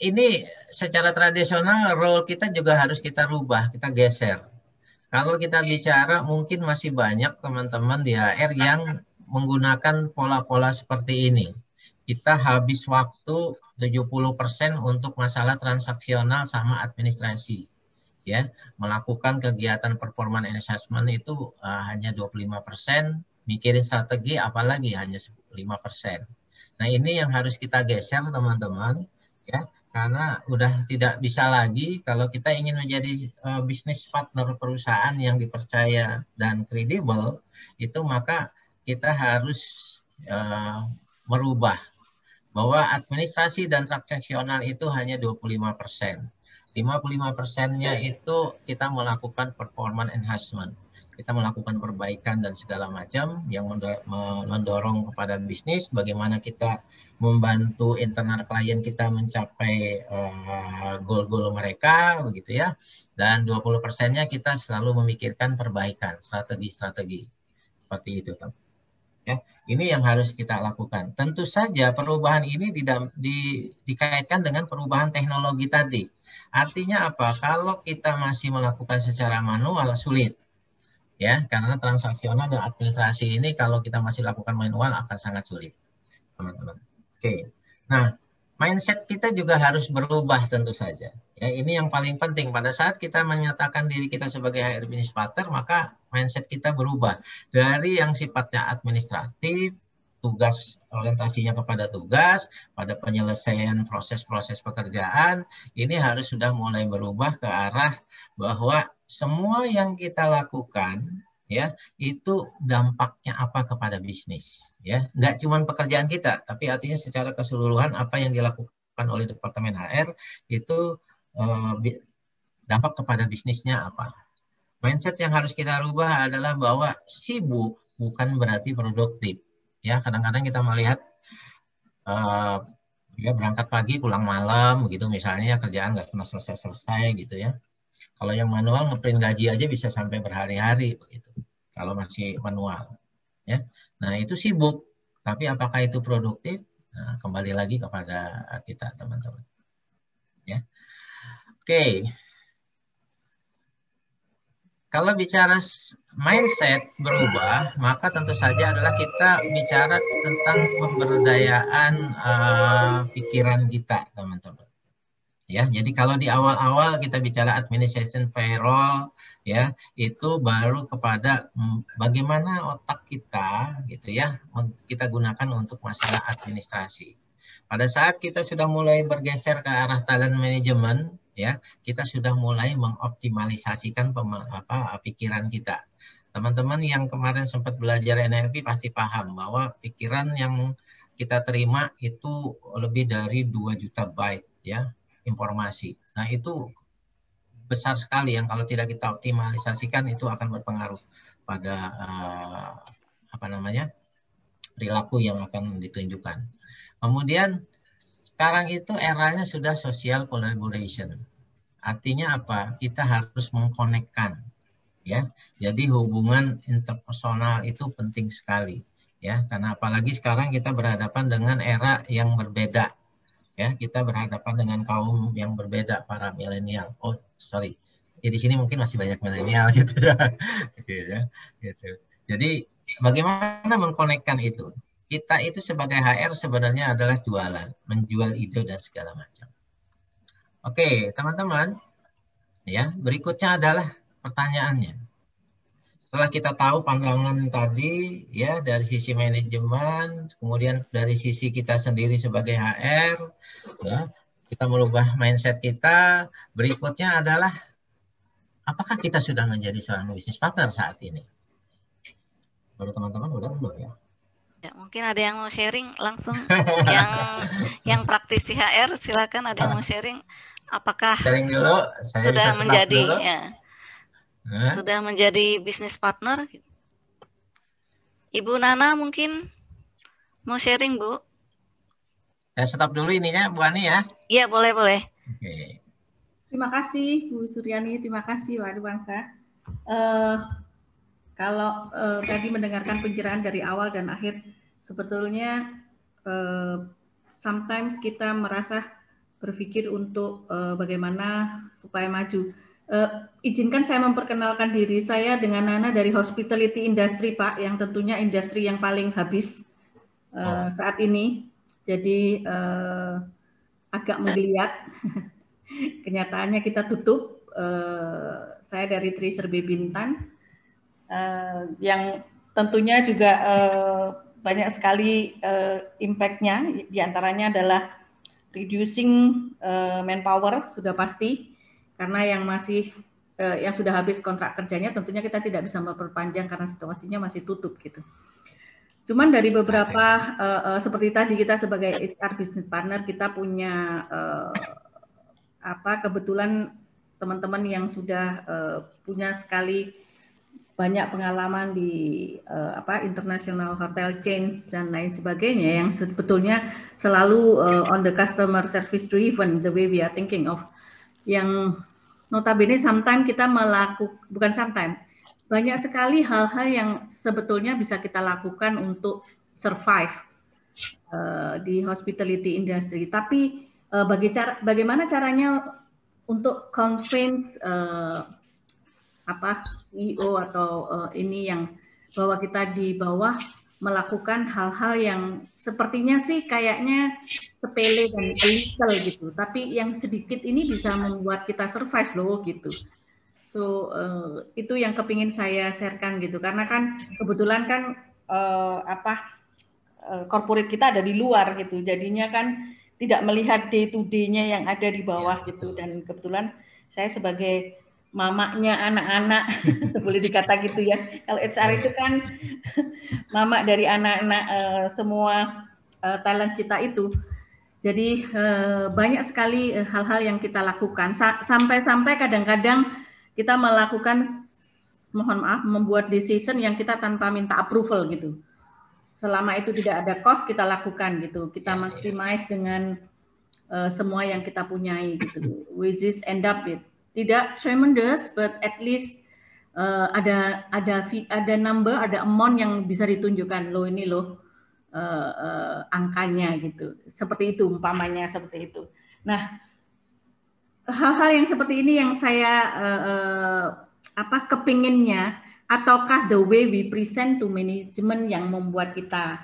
C: ini secara tradisional role kita juga harus kita rubah, kita geser. Kalau kita bicara mungkin masih banyak teman-teman di HR yang menggunakan pola-pola seperti ini. Kita habis waktu 70% untuk masalah transaksional sama administrasi. Ya, melakukan kegiatan performance assessment itu hanya 25%, mikirin strategi apalagi hanya 5%. Nah, ini yang harus kita geser teman-teman, ya, karena udah tidak bisa lagi kalau kita ingin menjadi bisnis partner perusahaan yang dipercaya dan kredibel, itu maka kita harus merubah bahwa administrasi dan transaksional itu hanya 25%. 55%-nya itu kita melakukan performance enhancement. Kita melakukan perbaikan dan segala macam yang mendorong kepada bisnis, bagaimana kita membantu internal klien kita mencapai goal-goal mereka, begitu ya. Dan 20%-nya kita selalu memikirkan perbaikan, strategi-strategi. Seperti itu, teman. Ya, ini yang harus kita lakukan. Tentu saja perubahan ini dikaitkan dengan perubahan teknologi tadi. Artinya apa? Kalau kita masih melakukan secara manual sulit, ya, karena transaksional dan administrasi ini kalau kita masih lakukan manual akan sangat sulit, teman-teman. Oke, nah mindset kita juga harus berubah tentu saja. Ya, ini yang paling penting pada saat kita menyatakan diri kita sebagai HR business partner, maka mindset kita berubah dari yang sifatnya administratif, tugas orientasinya kepada tugas, pada penyelesaian proses-proses pekerjaan, ini harus sudah mulai berubah ke arah bahwa semua yang kita lakukan, ya, itu dampaknya apa kepada bisnis, ya, nggak cuma pekerjaan kita, tapi artinya secara keseluruhan apa yang dilakukan oleh Departemen HR itu dampak kepada bisnisnya apa. Mindset yang harus kita rubah adalah bahwa sibuk bukan berarti produktif. Ya, kadang-kadang kita melihat ya berangkat pagi pulang malam begitu misalnya, kerjaan nggak pernah selesai gitu ya. Kalau yang manual ngeprint gaji aja bisa sampai berhari-hari begitu. Kalau masih manual, ya. Nah itu sibuk, tapi apakah itu produktif? Nah, kembali lagi kepada kita teman-teman. Ya, oke. Kalau bicara mindset berubah, maka tentu saja adalah kita bicara tentang pemberdayaan pikiran kita, teman-teman. Ya, jadi kalau di awal-awal kita bicara administration payroll, ya, itu baru kepada bagaimana otak kita, gitu ya, kita gunakan untuk masalah administrasi. Pada saat kita sudah mulai bergeser ke arah talent management, ya, kita sudah mulai mengoptimalisasikan pikiran kita. Teman-teman yang kemarin sempat belajar NLP pasti paham bahwa pikiran yang kita terima itu lebih dari 2 juta byte, ya, informasi. Nah itu besar sekali yang kalau tidak kita optimalisasikan itu akan berpengaruh pada perilaku yang akan ditunjukkan. Kemudian sekarang itu eranya sudah social collaboration. Artinya apa? Kita harus mengkonekkan, ya. Jadi hubungan interpersonal itu penting sekali, ya. Karena apalagi sekarang kita berhadapan dengan era yang berbeda, ya. Kita berhadapan dengan kaum yang berbeda, para milenial. Oh, sorry. Ya, di sini mungkin masih banyak milenial gitu ya. Gitu. Jadi bagaimana mengkonekkan itu? Kita itu sebagai HR sebenarnya adalah jualan, menjual ide dan segala macam. Oke, teman-teman, ya, berikutnya adalah pertanyaannya. Setelah kita tahu pandangan tadi, ya, dari sisi manajemen, kemudian dari sisi kita sendiri sebagai HR, ya, kita merubah mindset kita. Berikutnya adalah apakah kita sudah menjadi seorang bisnis partner saat ini? Baru teman-teman udah belum ya?
A: Ya, mungkin ada yang mau sharing langsung, yang praktisi HR silakan, ada yang mau sharing apakah
C: sharing dulu, saya
A: sudah
C: bisa
A: menjadi
C: dulu.
A: Ya, sudah menjadi bisnis partner. Ibu Nana mungkin mau sharing, Bu.
C: Saya stop dulu ininya Bu Ani ya.
A: Iya, boleh.
E: Terima kasih Bu Suryani, terima kasih Pak Ardiwansa. Kalau tadi mendengarkan pencerahan dari awal dan akhir, sebetulnya sometimes kita merasa berpikir untuk bagaimana supaya maju. Izinkan saya memperkenalkan diri saya dengan Nana dari Hospitality Industry, Pak, yang tentunya industri yang paling habis saat ini. Jadi agak menggeliat. Kenyataannya kita tutup. Saya dari Triserbe Bintan, yang tentunya juga banyak sekali impact-nya. Di antaranya adalah reducing manpower, sudah pasti, karena yang masih yang sudah habis kontrak kerjanya tentunya kita tidak bisa memperpanjang karena situasinya masih tutup gitu. Cuman dari beberapa seperti tadi kita sebagai HR business partner kita punya kebetulan teman-teman yang sudah punya sekali banyak pengalaman di international hotel chain dan lain sebagainya yang sebetulnya selalu on the customer service driven, the way we are thinking of, yang notabene sometimes kita bukan sometimes, banyak sekali hal-hal yang sebetulnya bisa kita lakukan untuk survive di hospitality industry. Tapi bagaimana caranya untuk convince CEO atau ini yang bahwa kita di bawah melakukan hal-hal yang sepertinya sih kayaknya sepele dan illegal gitu, tapi yang sedikit ini bisa membuat kita survive loh gitu. So itu yang kepingin saya sharekan gitu, karena kan kebetulan kan corporate kita ada di luar gitu, jadinya kan tidak melihat day to day-nya yang ada di bawah gitu, dan kebetulan saya sebagai mamaknya anak-anak boleh dikata gitu ya. Kalau HR itu kan mama dari anak-anak semua talent kita itu. Jadi banyak sekali hal-hal yang kita lakukan. Sampai-sampai kadang-kadang kita melakukan, mohon maaf, membuat decision yang kita tanpa minta approval gitu. Selama itu tidak ada cost kita lakukan gitu. Kita maximize dengan semua yang kita punyai gitu. Which is end up with tidak tremendous, but at least ada number, ada amount yang bisa ditunjukkan loh, ini loh angkanya gitu. Seperti itu umpamanya, seperti itu. Nah, hal-hal yang seperti ini yang saya kepinginnya, ataukah the way we present to management yang membuat kita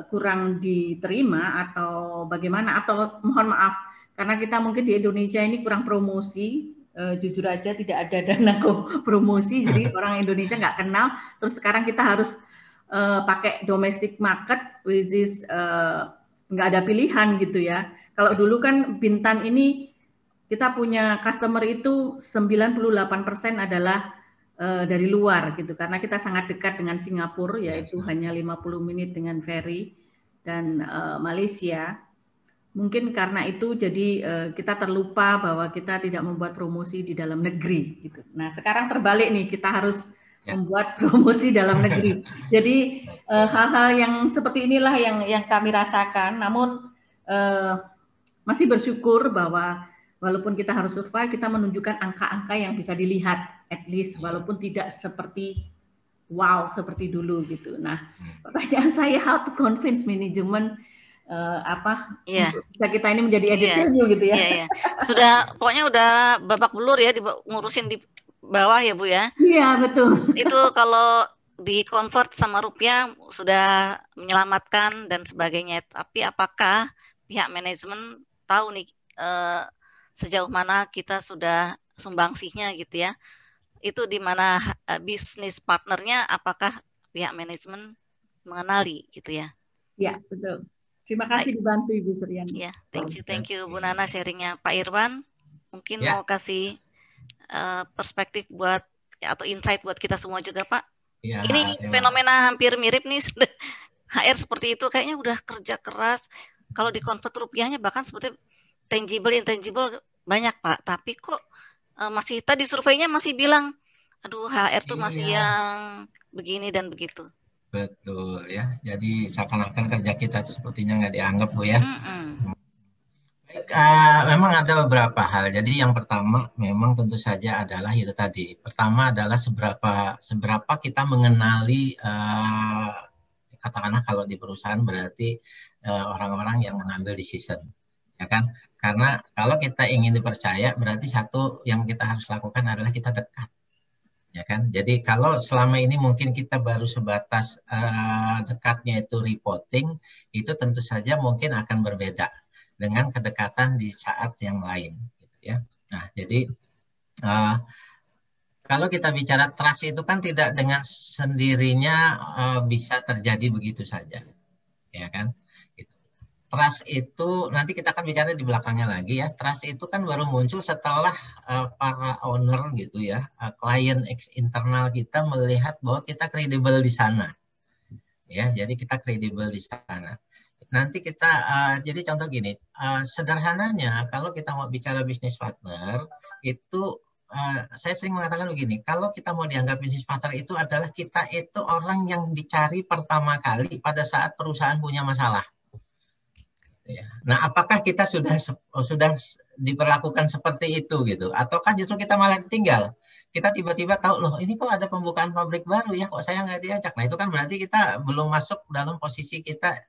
E: kurang diterima atau bagaimana, atau mohon maaf karena kita mungkin di Indonesia ini kurang promosi, jujur aja tidak ada dana promosi, jadi orang Indonesia nggak kenal. Terus sekarang kita harus pakai domestic market, which is nggak ada pilihan gitu ya. Kalau dulu kan Bintan ini kita punya customer itu 98% adalah dari luar gitu, karena kita sangat dekat dengan Singapura, yaitu hanya 50 menit dengan ferry, dan Malaysia. Mungkin karena itu jadi kita terlupa bahwa kita tidak membuat promosi di dalam negeri gitu. Nah, sekarang terbalik nih, kita harus membuat promosi dalam negeri. Jadi hal-hal yang seperti inilah yang kami rasakan. Namun masih bersyukur bahwa walaupun kita harus survive, kita menunjukkan angka-angka yang bisa dilihat, at least walaupun tidak seperti wow seperti dulu gitu. Nah, pertanyaan saya, how to convince manajemen bisa kita ini menjadi editor gitu ya.
A: Sudah, pokoknya udah babak belur ya ngurusin di bawah ya Bu ya.
E: Iya betul.
A: Itu kalau di convert sama rupiah sudah menyelamatkan dan sebagainya. Tapi apakah pihak manajemen tahu nih sejauh mana kita sudah sumbangsihnya gitu ya? Itu di mana bisnis partnernya, apakah pihak manajemen mengenali gitu ya?
E: Ya betul. Terima kasih dibantu Ibu Suryani.
A: Ya, thank you Bu Nana sharingnya. Pak Irwan, mungkin mau kasih perspektif buat atau insight buat kita semua juga Pak. Ya, ini fenomena hampir mirip nih, HR seperti itu kayaknya udah kerja keras. Kalau di convert rupiahnya bahkan seperti tangible, intangible banyak Pak. Tapi kok masih tadi surveinya masih bilang, aduh HR tuh masih yang begini dan begitu.
C: Betul ya, jadi seakan-akan kerja kita itu sepertinya nggak dianggap Bu ya. memang ada beberapa hal. Jadi yang pertama memang tentu saja adalah itu tadi. Pertama adalah seberapa kita mengenali katakanlah kalau di perusahaan berarti orang-orang yang mengambil decision, ya kan? Karena kalau kita ingin dipercaya berarti satu yang kita harus lakukan adalah kita dekat, ya kan? Jadi kalau selama ini mungkin kita baru sebatas dekatnya itu reporting, itu tentu saja mungkin akan berbeda dengan kedekatan di saat yang lain, gitu ya. Nah, jadi kalau kita bicara trust itu kan tidak dengan sendirinya bisa terjadi begitu saja, ya kan? Trust itu nanti kita akan bicara di belakangnya lagi ya. Trust itu kan baru muncul setelah para owner gitu ya, klien internal kita melihat bahwa kita kredibel di sana, ya. Jadi kita kredibel di sana. Nanti kita, jadi contoh gini, sederhananya kalau kita mau bicara bisnis partner, itu saya sering mengatakan begini, kalau kita mau dianggap bisnis partner itu adalah kita itu orang yang dicari pertama kali pada saat perusahaan punya masalah. Nah, apakah kita sudah diperlakukan seperti itu gitu, ataukah justru kita malah ditinggal? Kita tiba-tiba tahu loh ini kok ada pembukaan pabrik baru ya, kok saya nggak diajak. Nah itu kan berarti kita belum masuk dalam posisi kita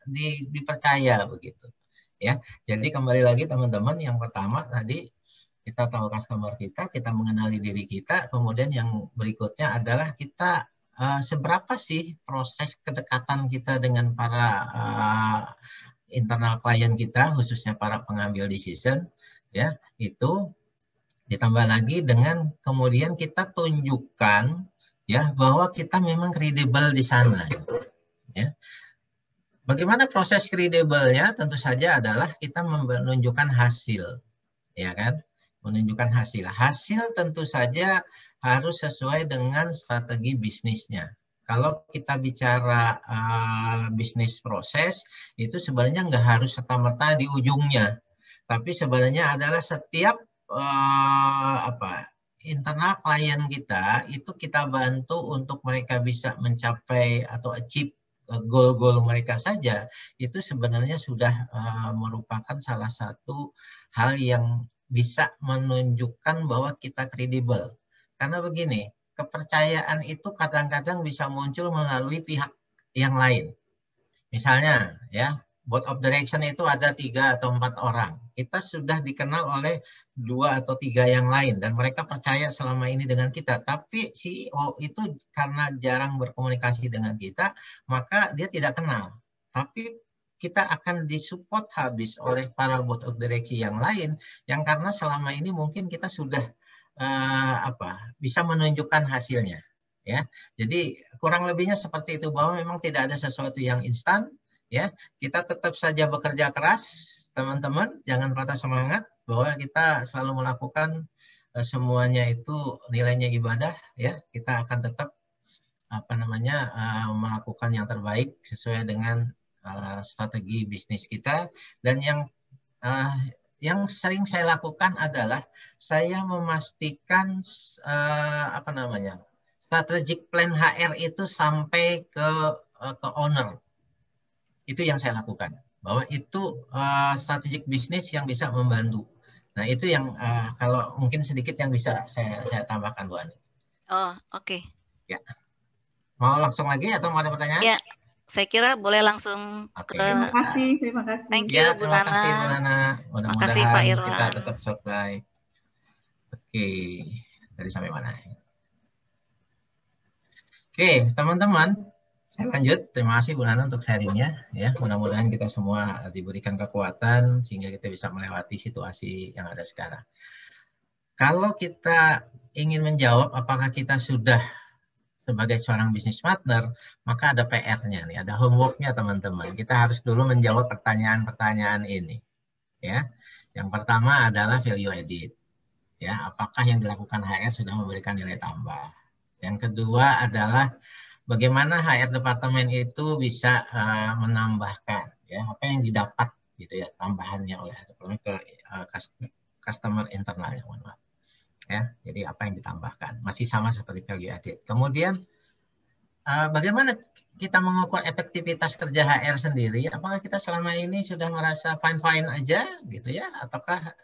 C: dipercaya begitu ya. Jadi kembali lagi teman-teman, yang pertama tadi kita tahu customer kita mengenali diri kita, kemudian yang berikutnya adalah kita seberapa sih proses kedekatan kita dengan para internal klien kita, khususnya para pengambil decision ya. Itu ditambah lagi dengan kemudian kita tunjukkan ya bahwa kita memang kredibel di sana. Ya. Bagaimana proses kredibelnya? Tentu saja adalah kita menunjukkan hasil, ya kan? Menunjukkan hasil. Hasil tentu saja harus sesuai dengan strategi bisnisnya. Kalau kita bicara bisnis proses, itu sebenarnya nggak harus serta-merta di ujungnya, tapi sebenarnya adalah setiap internal klien kita itu kita bantu untuk mereka bisa mencapai atau achieve goal-goal mereka saja, itu sebenarnya sudah merupakan salah satu hal yang bisa menunjukkan bahwa kita kredibel. Karena begini, kepercayaan itu kadang-kadang bisa muncul melalui pihak yang lain. Misalnya ya, board of direction itu ada 3 atau 4 orang. Kita sudah dikenal oleh 2 atau 3 yang lain dan mereka percaya selama ini dengan kita. Tapi CEO itu karena jarang berkomunikasi dengan kita, maka dia tidak kenal. Tapi kita akan disupport habis oleh para board of direction yang lain, yang karena selama ini mungkin kita sudah bisa menunjukkan hasilnya. Ya, jadi kurang lebihnya seperti itu, bahwa memang tidak ada sesuatu yang instan. Ya, kita tetap saja bekerja keras, teman-teman. Jangan patah semangat bahwa kita selalu melakukan semuanya itu nilainya ibadah. Ya, kita akan tetap melakukan yang terbaik sesuai dengan strategi bisnis kita. Dan yang sering saya lakukan adalah saya memastikan strategic plan HR itu sampai ke owner. Itu yang saya lakukan, bahwa itu strategic bisnis yang bisa membantu. Nah itu yang kalau mungkin sedikit yang bisa saya tambahkan, Bu Ani.
A: Oh, oke.
C: Ya. Mau langsung lagi atau mau ada pertanyaan?
A: Ya, saya kira boleh langsung ke.
E: Terima kasih.
A: Thank you, Bu Nana.
C: Terima kasih, Bu Nana.
A: Makasih, Pak Irwan.
C: Kita tetap supply. Oke, tadi sampai mana? Oke, teman-teman, saya lanjut. Terima kasih Bu Nana untuk sharingnya. Ya, mudah-mudahan kita semua diberikan kekuatan sehingga kita bisa melewati situasi yang ada sekarang. Kalau kita ingin menjawab apakah kita sudah sebagai seorang bisnis partner, maka ada PR-nya nih, ada homework-nya teman-teman. Kita harus dulu menjawab pertanyaan-pertanyaan ini. Ya, yang pertama adalah value added. Ya, apakah yang dilakukan HR sudah memberikan nilai tambah? Yang kedua adalah bagaimana HR departemen itu bisa menambahkan ya apa yang didapat gitu ya tambahannya oleh ke customer internalnya, mohon maaf. Ya, jadi apa yang ditambahkan masih sama seperti value added. Kemudian bagaimana kita mengukur efektivitas kerja HR sendiri? Apakah kita selama ini sudah merasa fine-fine aja gitu ya? Ataukah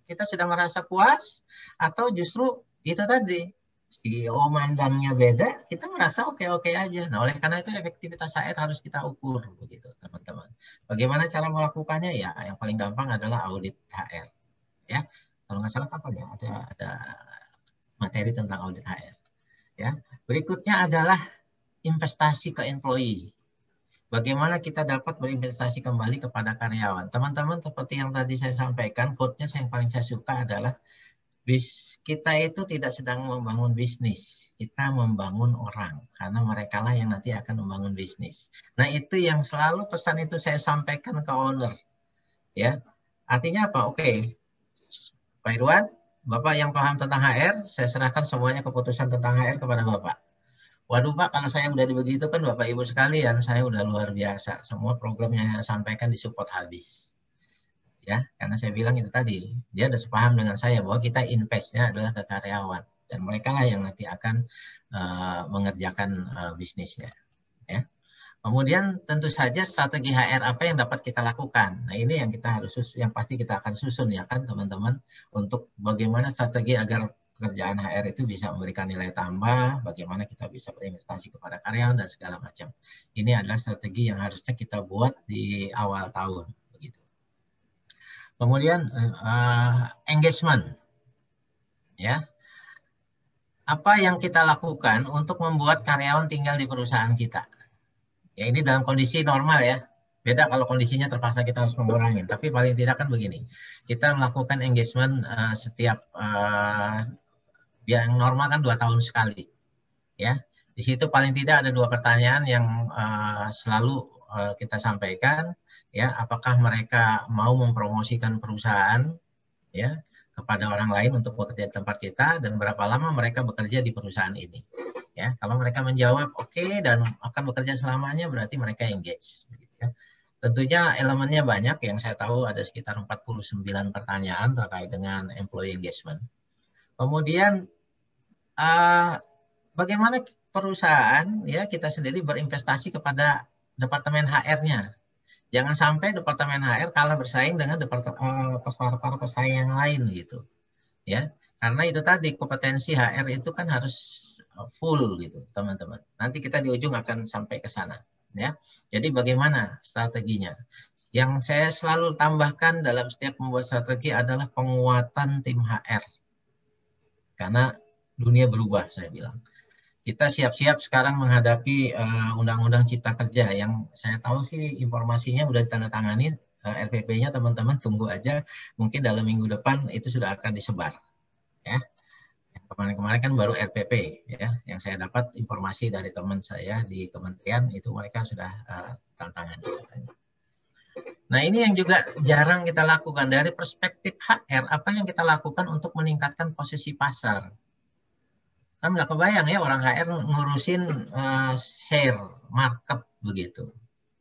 C: kita sudah merasa puas? Atau justru itu tadi, CEO mandangnya beda, kita merasa oke-oke aja. Nah, oleh karena itu efektivitas HR harus kita ukur begitu, teman-teman. Bagaimana cara melakukannya? Ya, yang paling gampang adalah audit HR. Ya, kalau nggak salah apa ya? Ada materi tentang audit HR. Ya, berikutnya adalah investasi ke employee. Bagaimana kita dapat berinvestasi kembali kepada karyawan. Teman-teman, seperti yang tadi saya sampaikan, quote-nya yang paling saya suka adalah kita itu tidak sedang membangun bisnis, kita membangun orang, karena mereka lah yang nanti akan membangun bisnis. Nah, itu yang selalu pesan itu saya sampaikan ke owner. Ya, artinya apa? Oke, Pak Irwan, Bapak yang paham tentang HR, saya serahkan semuanya keputusan tentang HR kepada Bapak. Waduh Pak, kalau saya udah begitu kan Bapak Ibu sekalian, saya udah luar biasa. Semua program yang saya sampaikan disupport habis. Ya, karena saya bilang itu tadi, dia udah sepaham dengan saya bahwa kita investnya adalah ke karyawan. Dan mereka lah yang nanti akan mengerjakan bisnisnya. Ya. Kemudian tentu saja strategi HR apa yang dapat kita lakukan. Nah ini yang kita harus yang pasti kita akan susun ya kan teman-teman. Untuk bagaimana strategi agar pekerjaan HR itu bisa memberikan nilai tambah, bagaimana kita bisa berinvestasi kepada karyawan dan segala macam. Ini adalah strategi yang harusnya kita buat di awal tahun. Begitu. Kemudian engagement, ya. Apa yang kita lakukan untuk membuat karyawan tinggal di perusahaan kita? Ya ini dalam kondisi normal ya. Beda kalau kondisinya terpaksa kita harus mengurangi. Tapi paling tidak kan begini. Kita melakukan engagement setiap yang normal kan 2 tahun sekali, ya. Di situ paling tidak ada 2 pertanyaan yang selalu kita sampaikan, ya. Apakah mereka mau mempromosikan perusahaan, ya, kepada orang lain untuk bekerja di tempat kita dan berapa lama mereka bekerja di perusahaan ini, ya. Kalau mereka menjawab oke dan akan bekerja selamanya, berarti mereka engage. Ya. Tentunya elemennya banyak, yang saya tahu ada sekitar 49 pertanyaan terkait dengan employee engagement. Kemudian bagaimana perusahaan ya kita sendiri berinvestasi kepada departemen HR-nya. Jangan sampai departemen HR kalah bersaing dengan para pesaing yang lain gitu. Ya, karena itu tadi kompetensi HR itu kan harus full gitu, teman-teman. Nanti kita di ujung akan sampai ke sana, ya. Jadi bagaimana strateginya? Yang saya selalu tambahkan dalam setiap membuat strategi adalah penguatan tim HR. Karena dunia berubah, saya bilang. Kita siap-siap sekarang menghadapi Undang-Undang Cipta Kerja yang saya tahu sih informasinya udah ditandatangani, RPP-nya teman-teman tunggu aja, mungkin dalam minggu depan itu sudah akan disebar. Ya. Kemarin-kemarin kan baru RPP, ya, yang saya dapat informasi dari teman saya di kementerian itu mereka sudah tantangan. Nah ini yang juga jarang kita lakukan dari perspektif HR, apa yang kita lakukan untuk meningkatkan posisi pasar. Kan nggak kebayang ya orang HR ngurusin share market begitu.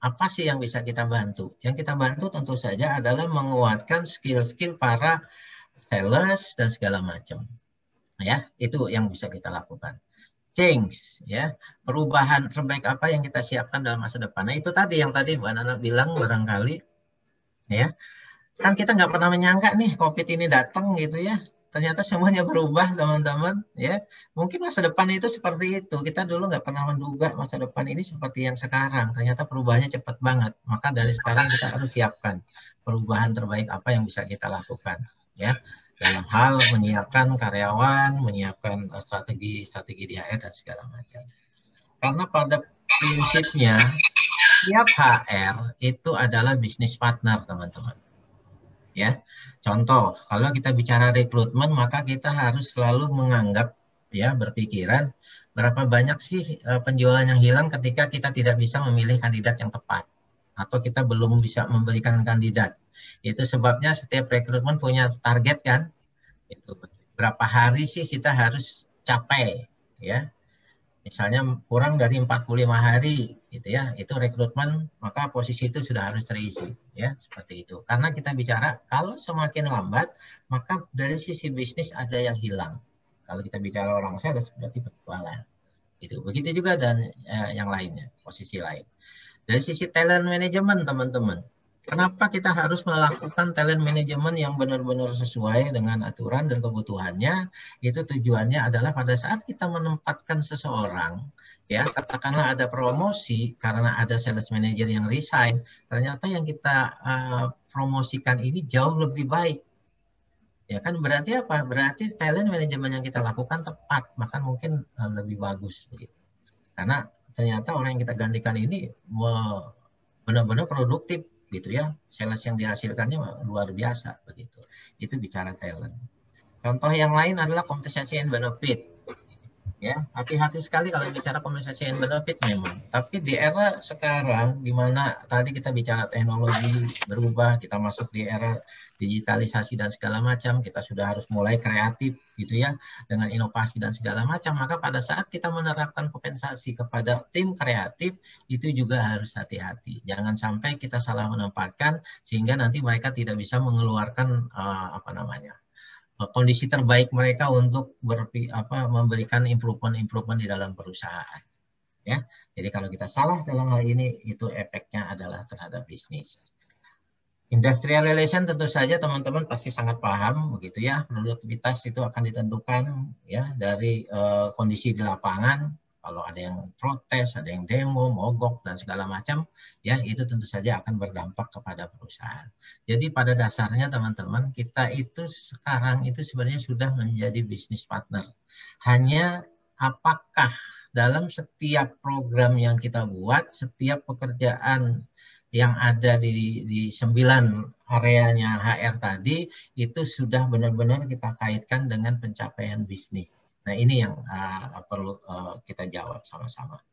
C: Apa sih yang bisa kita bantu? Yang kita bantu tentu saja adalah menguatkan skill-skill para sales dan segala macam. Ya, itu yang bisa kita lakukan. Change, ya, perubahan terbaik apa yang kita siapkan dalam masa depan. Nah itu tadi yang tadi Mbak Nana bilang barangkali, ya, kan kita nggak pernah menyangka nih COVID ini datang gitu ya. Ternyata semuanya berubah teman-teman, ya. Mungkin masa depan itu seperti itu. Kita dulu nggak pernah menduga masa depan ini seperti yang sekarang. Ternyata perubahannya cepat banget. Maka dari sekarang kita harus siapkan perubahan terbaik apa yang bisa kita lakukan, ya. Dalam hal menyiapkan karyawan, menyiapkan strategi di HR dan segala macam. Karena pada prinsipnya tiap HR itu adalah bisnis partner, teman-teman. Ya, contoh, kalau kita bicara rekrutmen, maka kita harus selalu menganggap, ya, berpikiran berapa banyak sih penjualan yang hilang ketika kita tidak bisa memilih kandidat yang tepat, atau kita belum bisa memberikan kandidat. Itu sebabnya setiap rekrutmen punya target kan, itu berapa hari sih kita harus capai, ya. Misalnya kurang dari 45 hari gitu ya, itu rekrutmen, maka posisi itu sudah harus terisi, ya, seperti itu. Karena kita bicara kalau semakin lambat, maka dari sisi bisnis ada yang hilang. Kalau kita bicara orang sales berarti berjualan. Gitu. Begitu juga dan yang lainnya, posisi lain. Dari sisi talent management, teman-teman, kenapa kita harus melakukan talent management yang benar-benar sesuai dengan aturan dan kebutuhannya? Itu tujuannya adalah pada saat kita menempatkan seseorang, ya katakanlah ada promosi karena ada sales manager yang resign, ternyata yang kita promosikan ini jauh lebih baik. Ya kan berarti apa? Berarti talent management yang kita lakukan tepat, maka mungkin lebih bagus begitu. Karena ternyata orang yang kita gantikan ini benar-benar produktif gitu ya. Sales yang dihasilkannya luar biasa begitu. Itu bicara talent. Contoh yang lain adalah compensation and benefit. Ya, hati-hati sekali kalau bicara compensation and benefit memang. Tapi di era sekarang di mana tadi kita bicara teknologi berubah, kita masuk di era digitalisasi dan segala macam, kita sudah harus mulai kreatif gitu ya dengan inovasi dan segala macam. Maka pada saat kita menerapkan kompensasi kepada tim kreatif itu juga harus hati-hati. Jangan sampai kita salah menempatkan sehingga nanti mereka tidak bisa mengeluarkan kondisi terbaik mereka untuk memberikan improvement di dalam perusahaan. Ya, jadi kalau kita salah dalam hal ini, itu efeknya adalah terhadap bisnis. Industrial relation tentu saja teman-teman pasti sangat paham, begitu ya. Produktivitas itu akan ditentukan ya dari kondisi di lapangan. Kalau ada yang protes, ada yang demo, mogok, dan segala macam, ya itu tentu saja akan berdampak kepada perusahaan. Jadi pada dasarnya teman-teman, kita itu sekarang itu sebenarnya sudah menjadi business partner. Hanya apakah dalam setiap program yang kita buat, setiap pekerjaan yang ada di 9 areanya HR tadi, itu sudah benar-benar kita kaitkan dengan pencapaian bisnis. Nah ini yang perlu kita jawab sama-sama.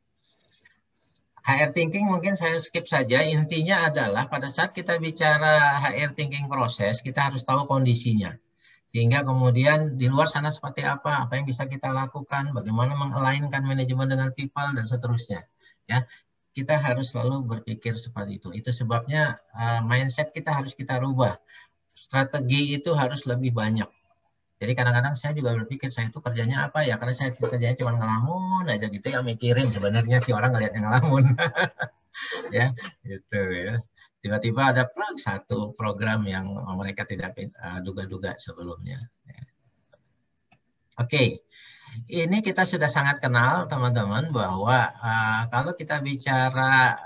C: HR thinking mungkin saya skip saja. Intinya adalah pada saat kita bicara HR thinking proses, kita harus tahu kondisinya. Sehingga kemudian di luar sana seperti apa yang bisa kita lakukan, bagaimana meng-align-kan manajemen dengan people, dan seterusnya. Ya, kita harus selalu berpikir seperti itu. Itu sebabnya mindset kita harus kita rubah. Strategi itu harus lebih banyak. Jadi kadang-kadang saya juga berpikir saya itu kerjanya apa ya, karena saya kerjanya cuma ngelamun aja gitu ya, mikirin sebenarnya si orang ngeliatnya ngelamun. Ya, gitu ya. Tiba-tiba ada satu program yang mereka tidak duga-duga sebelumnya. Oke, ini kita sudah sangat kenal teman-teman bahwa kalau kita bicara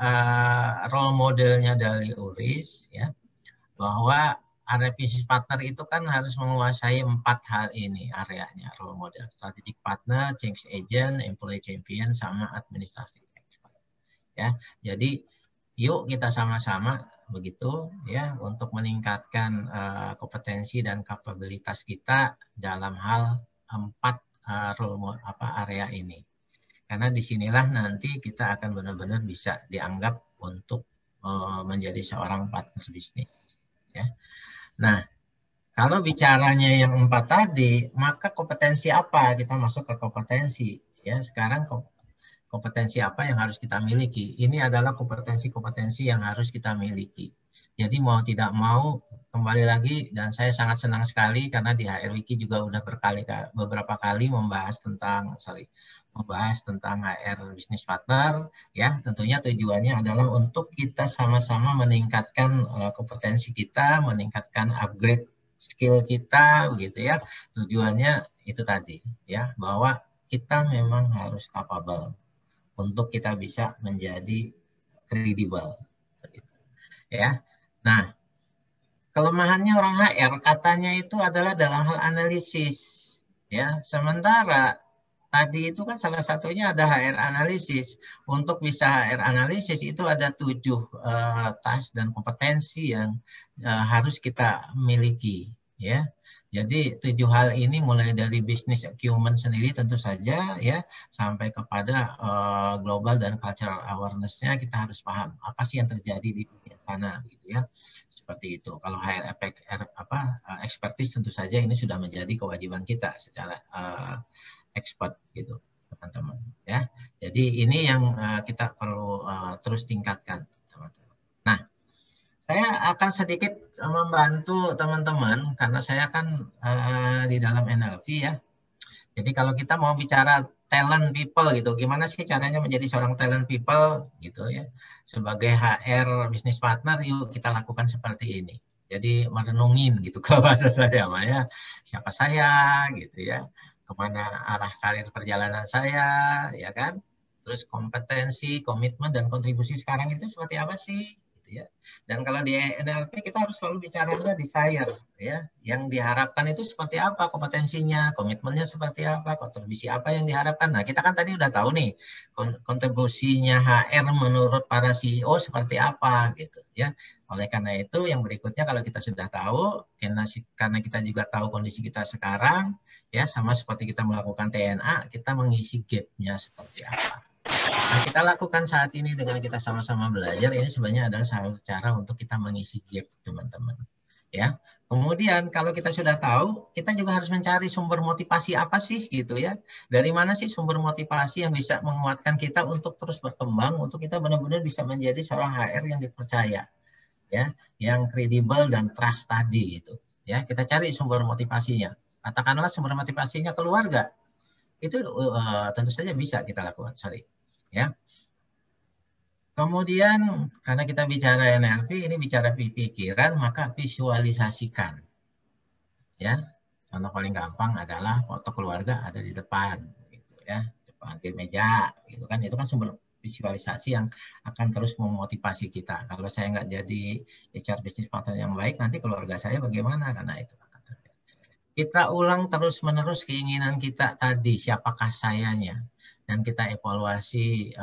C: role modelnya dari URIS, ya, bahwa area business partner itu kan harus menguasai 4 hal ini areanya, role model, strategic partner, change agent, employee champion, sama administrative expert. Ya, jadi yuk kita sama-sama begitu ya untuk meningkatkan kompetensi dan kapabilitas kita dalam hal 4 area ini. Karena disinilah nanti kita akan benar-benar bisa dianggap untuk menjadi seorang partner bisnis. Ya. Nah, kalau bicaranya yang 4 tadi, maka kompetensi apa? Kita masuk ke kompetensi. Ya, sekarang kompetensi apa yang harus kita miliki? Ini adalah kompetensi-kompetensi yang harus kita miliki. Jadi mau tidak mau, kembali lagi, dan saya sangat senang sekali karena di HR Wiki juga udah beberapa kali membahas tentang HR Business Partner, ya tentunya tujuannya adalah untuk kita sama-sama meningkatkan kompetensi kita, meningkatkan upgrade skill kita, begitu ya. Tujuannya itu tadi, ya bahwa kita memang harus capable untuk kita bisa menjadi kredibel, ya. Nah, kelemahannya orang HR katanya itu adalah dalam hal analisis, ya. Sementara tadi itu kan salah satunya ada HR analisis. Untuk bisa HR analisis itu ada 7 task dan kompetensi yang harus kita miliki, ya. Jadi 7 hal ini mulai dari business acumen sendiri tentu saja ya sampai kepada global dan cultural awareness-nya kita harus paham apa sih yang terjadi di dunia sana gitu ya. Seperti itu. Kalau HR expertise tentu saja ini sudah menjadi kewajiban kita secara expert gitu teman-teman ya. Jadi ini yang kita perlu terus tingkatkan teman-teman. Nah, saya akan sedikit membantu teman-teman karena saya kan di dalam NLP ya. Jadi kalau kita mau bicara talent people gitu. Gimana sih caranya menjadi seorang talent people gitu ya. Sebagai HR business partner, yuk kita lakukan seperti ini. Jadi merenungin gitu kalau bahasa saya, ya. Siapa saya gitu ya. Kemana arah karir perjalanan saya, ya kan. Terus kompetensi, komitmen, dan kontribusi sekarang itu seperti apa sih? Gitu ya. Dan kalau di NLP kita harus selalu bicaranya desire, ya. Yang diharapkan itu seperti apa kompetensinya, komitmennya seperti apa, kontribusi apa yang diharapkan. Nah, kita kan tadi udah tahu nih kontribusinya HR menurut para CEO seperti apa, gitu ya. Oleh karena itu, yang berikutnya kalau kita sudah tahu, karena kita juga tahu kondisi kita sekarang, ya sama seperti kita melakukan TNA, kita mengisi gap-nya seperti apa. Nah, kita lakukan saat ini dengan kita sama-sama belajar, ini sebenarnya adalah salah satu cara untuk kita mengisi gap, teman-teman. Ya. Kemudian kalau kita sudah tahu, kita juga harus mencari sumber motivasi apa sih gitu ya. Dari mana sih sumber motivasi yang bisa menguatkan kita untuk terus berkembang, untuk kita benar-benar bisa menjadi seorang HR yang dipercaya. Ya, yang kredibel dan trust tadi itu. Ya, kita cari sumber motivasinya. Katakanlah sumber motivasinya keluarga. Itu tentu saja bisa kita lakukan, ya. Kemudian karena kita bicara NLP, ini bicara pikiran, maka visualisasikan. Ya, contoh paling gampang adalah foto keluarga ada di depan, gitu ya, depan di meja, gitu kan. Itu kan sumber visualisasi yang akan terus memotivasi kita. Kalau saya nggak jadi HR business partner yang baik, nanti keluarga saya bagaimana? Karena itu. Kita ulang terus-menerus keinginan kita tadi, siapakah sayanya, dan kita evaluasi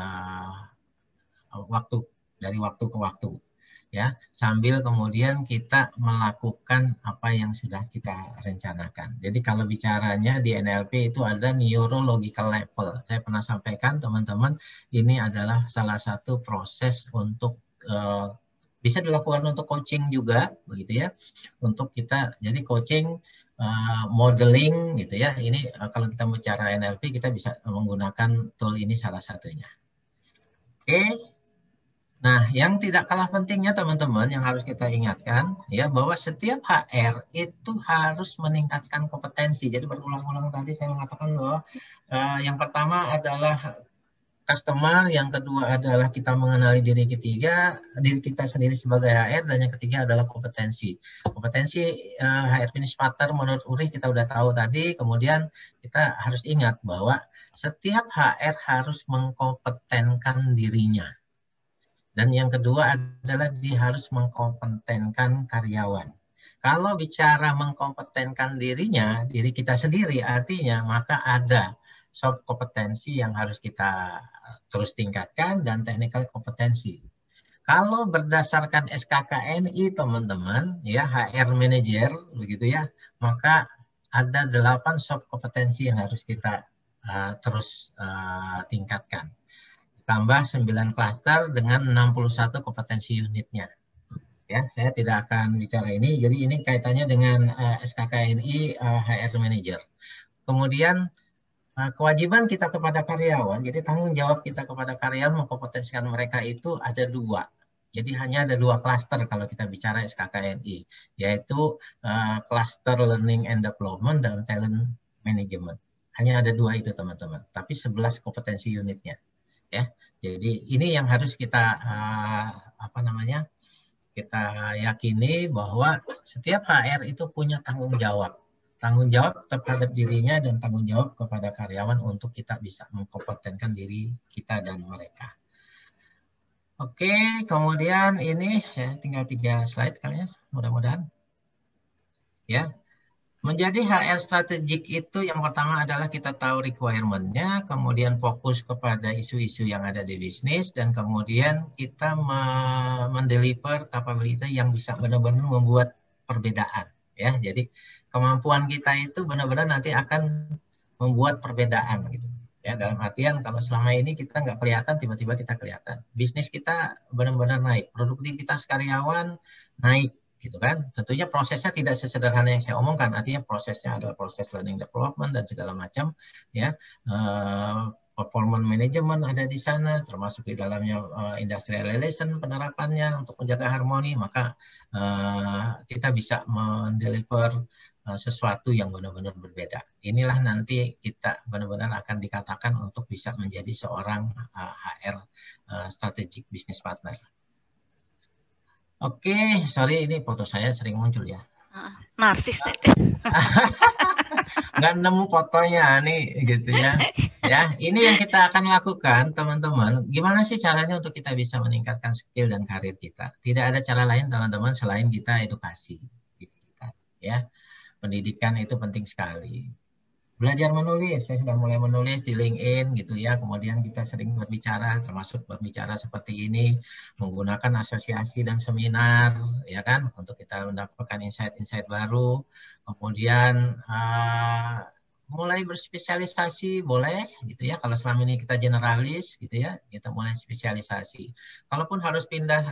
C: dari waktu ke waktu, ya, sambil kemudian kita melakukan apa yang sudah kita rencanakan. Jadi kalau bicaranya di NLP itu ada neurological level. Saya pernah sampaikan teman-teman, ini adalah salah satu proses untuk bisa dilakukan untuk coaching juga, begitu ya, untuk kita jadi coaching. Modeling gitu ya, ini kalau kita bicara NLP kita bisa menggunakan tool ini salah satunya. Oke, nah yang tidak kalah pentingnya teman-teman yang harus kita ingatkan ya, bahwa setiap HR itu harus meningkatkan kompetensi. Jadi berulang-ulang tadi saya mengatakan bahwa yang pertama adalah customer, yang kedua adalah kita mengenali diri kita sendiri sebagai HR, dan yang ketiga adalah kompetensi. Kompetensi HR business partner menurut Uri kita udah tahu tadi. Kemudian kita harus ingat bahwa setiap HR harus mengkompetenkan dirinya. Dan yang kedua adalah dia harus mengkompetenkan karyawan. Kalau bicara mengkompetenkan dirinya, diri kita sendiri, artinya maka ada soft kompetensi yang harus kita terus tingkatkan dan technical kompetensi. Kalau berdasarkan SKKNI teman-teman, ya HR manager begitu ya, maka ada 8 soft kompetensi yang harus kita terus tingkatkan. Tambah 9 klaster dengan 61 kompetensi unitnya. Ya, saya tidak akan bicara ini. Jadi ini kaitannya dengan SKKNI HR manager. Kemudian kewajiban kita kepada karyawan, jadi tanggung jawab kita kepada karyawan mengkompetensikan mereka itu ada 2. Jadi hanya ada 2 klaster kalau kita bicara SKKNI, yaitu klaster learning and development dan talent management. Hanya ada 2 itu teman-teman, tapi 11 kompetensi unitnya. Ya, jadi ini yang harus kita kita yakini bahwa setiap HR itu punya tanggung jawab terhadap dirinya dan tanggung jawab kepada karyawan untuk kita bisa mengkompetenkan diri kita dan mereka. Oke, kemudian ini saya tinggal 3 slide kali ya, mudah-mudahan. Ya, menjadi HR strategik itu yang pertama adalah kita tahu requirement-nya, kemudian fokus kepada isu-isu yang ada di bisnis, dan kemudian kita mendeliver capability yang bisa benar-benar membuat perbedaan. Ya, jadi kemampuan kita itu benar-benar nanti akan membuat perbedaan gitu. Ya, dalam artian kalau selama ini kita nggak kelihatan, tiba-tiba kita kelihatan. Bisnis kita benar-benar naik, produktivitas karyawan naik, gitu kan. Tentunya prosesnya tidak sesederhana yang saya omongkan. Artinya prosesnya adalah proses learning development dan segala macam, ya. Performance management ada di sana, termasuk di dalamnya industrial relation penerapannya untuk menjaga harmoni, maka kita bisa mendeliver sesuatu yang benar-benar berbeda. Inilah nanti kita benar-benar akan dikatakan untuk bisa menjadi seorang HR strategic business partner. Oke, sorry ini foto saya sering muncul ya.
A: Narsis.
C: Nggak nemu fotonya nih gitu ya. Ya, ini yang kita akan lakukan teman-teman. Gimana sih caranya untuk kita bisa meningkatkan skill dan karir kita? Tidak ada cara lain teman-teman selain kita edukasi. Ya, pendidikan itu penting sekali. Belajar menulis, saya sudah mulai menulis di LinkedIn gitu ya. Kemudian kita sering berbicara, termasuk berbicara seperti ini, menggunakan asosiasi dan seminar, ya kan, untuk kita mendapatkan insight-insight baru. Kemudian mulai berspesialisasi boleh gitu ya. Kalau selama ini kita generalis gitu ya, kita mulai spesialisasi. Kalaupun harus pindah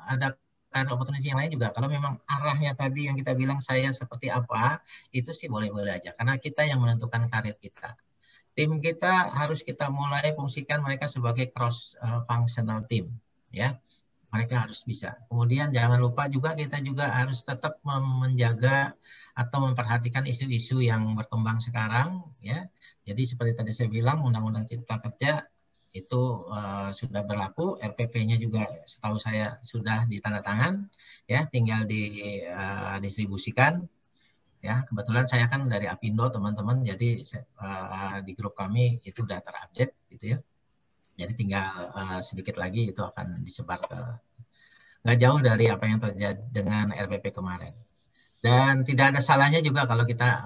C: ada opportunity yang lain juga, kalau memang arahnya tadi yang kita bilang saya seperti apa, itu sih boleh-boleh aja, karena kita yang menentukan karir kita. Tim kita harus kita mulai fungsikan mereka sebagai cross functional team, ya. Mereka harus bisa. Kemudian jangan lupa juga kita juga harus tetap menjaga atau memperhatikan isu-isu yang berkembang sekarang, ya. Jadi seperti tadi saya bilang, Undang-Undang Cipta Kerja itu sudah berlaku, RPP-nya juga setahu saya sudah ditandatangan, ya, tinggal didistribusikan. Ya, kebetulan saya kan dari Apindo teman-teman, jadi di grup kami itu sudah terupdate gitu ya. Jadi tinggal sedikit lagi itu akan disebar ke, nggak jauh dari apa yang terjadi dengan RPP kemarin. Dan tidak ada salahnya juga kalau kita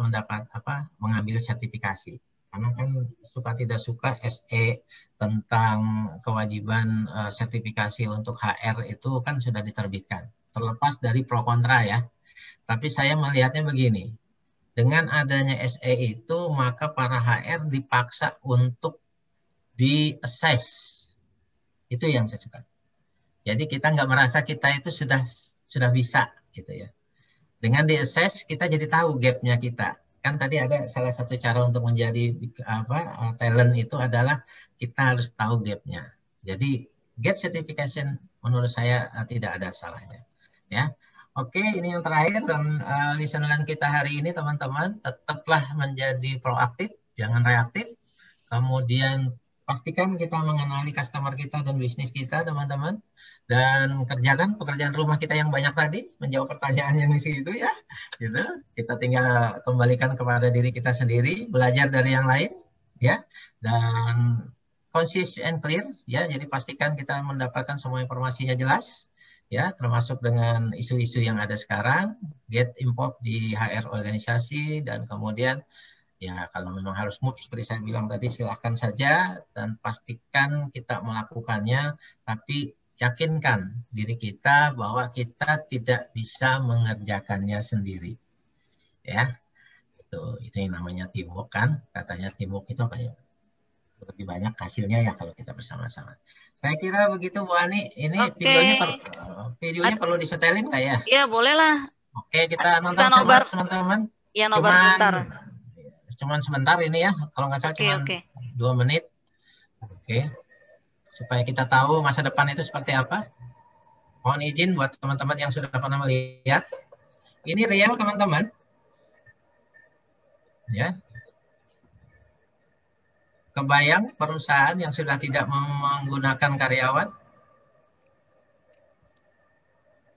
C: mengambil sertifikasi. Karena kan suka tidak suka SE tentang kewajiban sertifikasi untuk HR itu kan sudah diterbitkan. Terlepas dari pro kontra ya. Tapi saya melihatnya begini. Dengan adanya SE itu maka para HR dipaksa untuk di-assess. Itu yang saya suka. Jadi kita nggak merasa kita itu sudah bisa gitu ya. Dengan di-assess kita jadi tahu gap-nya kita. Kan tadi ada salah satu cara untuk menjadi talent itu adalah kita harus tahu gap-nya. Jadi get certification menurut saya tidak ada salahnya. Ya, oke, ini yang terakhir dan listener kita hari ini teman-teman, tetaplah menjadi proaktif, jangan reaktif. Kemudian pastikan kita mengenali customer kita dan bisnis kita teman-teman. Dan kerjakan pekerjaan rumah kita yang banyak tadi, menjawab pertanyaan yang itu ya, gitu. Kita tinggal kembalikan kepada diri kita sendiri, belajar dari yang lain, ya, dan concise and clear, ya. Jadi pastikan kita mendapatkan semua informasinya jelas, ya, termasuk dengan isu-isu yang ada sekarang, get involved di HR organisasi, dan kemudian, ya, kalau memang harus move seperti saya bilang tadi, silahkan saja dan pastikan kita melakukannya, tapi yakinkan diri kita bahwa kita tidak bisa mengerjakannya sendiri. Ya, itu yang namanya teamwork kan. Katanya teamwork itu apa ya? Lebih banyak hasilnya ya kalau kita bersama-sama. Saya kira begitu Bu Ani. Ini videonya perlu disetelin nggak ya?
A: Iya, boleh lah.
C: Oke, kita nonton sama teman-teman.
A: Iya, nobar sebentar.
C: Cuman sebentar ini ya. Kalau nggak salah cuma 2 menit. Oke. Supaya kita tahu masa depan itu seperti apa. Mohon izin buat teman-teman yang sudah pernah melihat. Ini real teman-teman. Ya. Kebayang perusahaan yang sudah tidak menggunakan karyawan.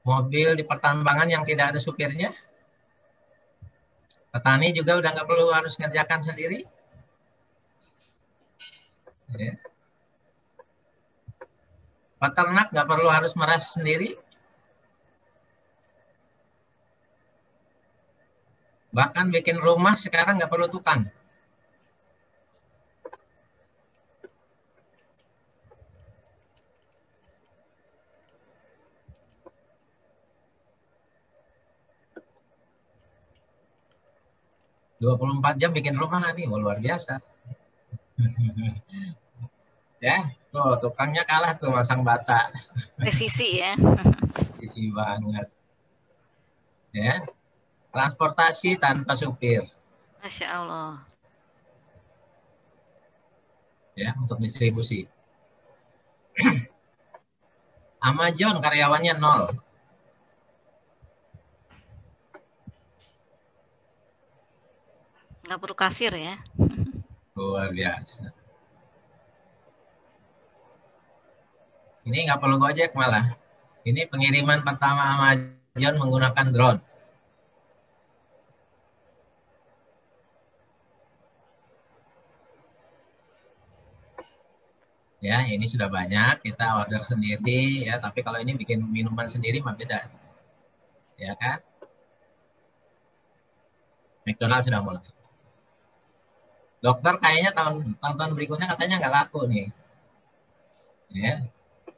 C: Mobil di pertambangan yang tidak ada supirnya. Petani juga udah nggak perlu harus ngerjakan sendiri. Ya. Peternak nggak perlu harus meras sendiri. Bahkan bikin rumah sekarang nggak perlu tukang. ...24 jam bikin rumah nih, luar biasa. Ya, tuh tukangnya kalah tuh masang bata.
A: Presisi ya.
C: Presisi banget. Ya, transportasi tanpa supir.
A: Masya Allah.
C: Ya, untuk distribusi. Amazon karyawannya 0.
A: Nggak perlu kasir ya.
C: Luar biasa. Ini nggak perlu Gojek malah. Ini pengiriman pertama Amazon menggunakan drone. Ya, ini sudah banyak, kita order sendiri ya, tapi kalau ini bikin minuman sendiri mah beda. Ya kan? McDonald sudah mulai. Dokter kayaknya tahun-tahun berikutnya katanya nggak laku nih. Ya.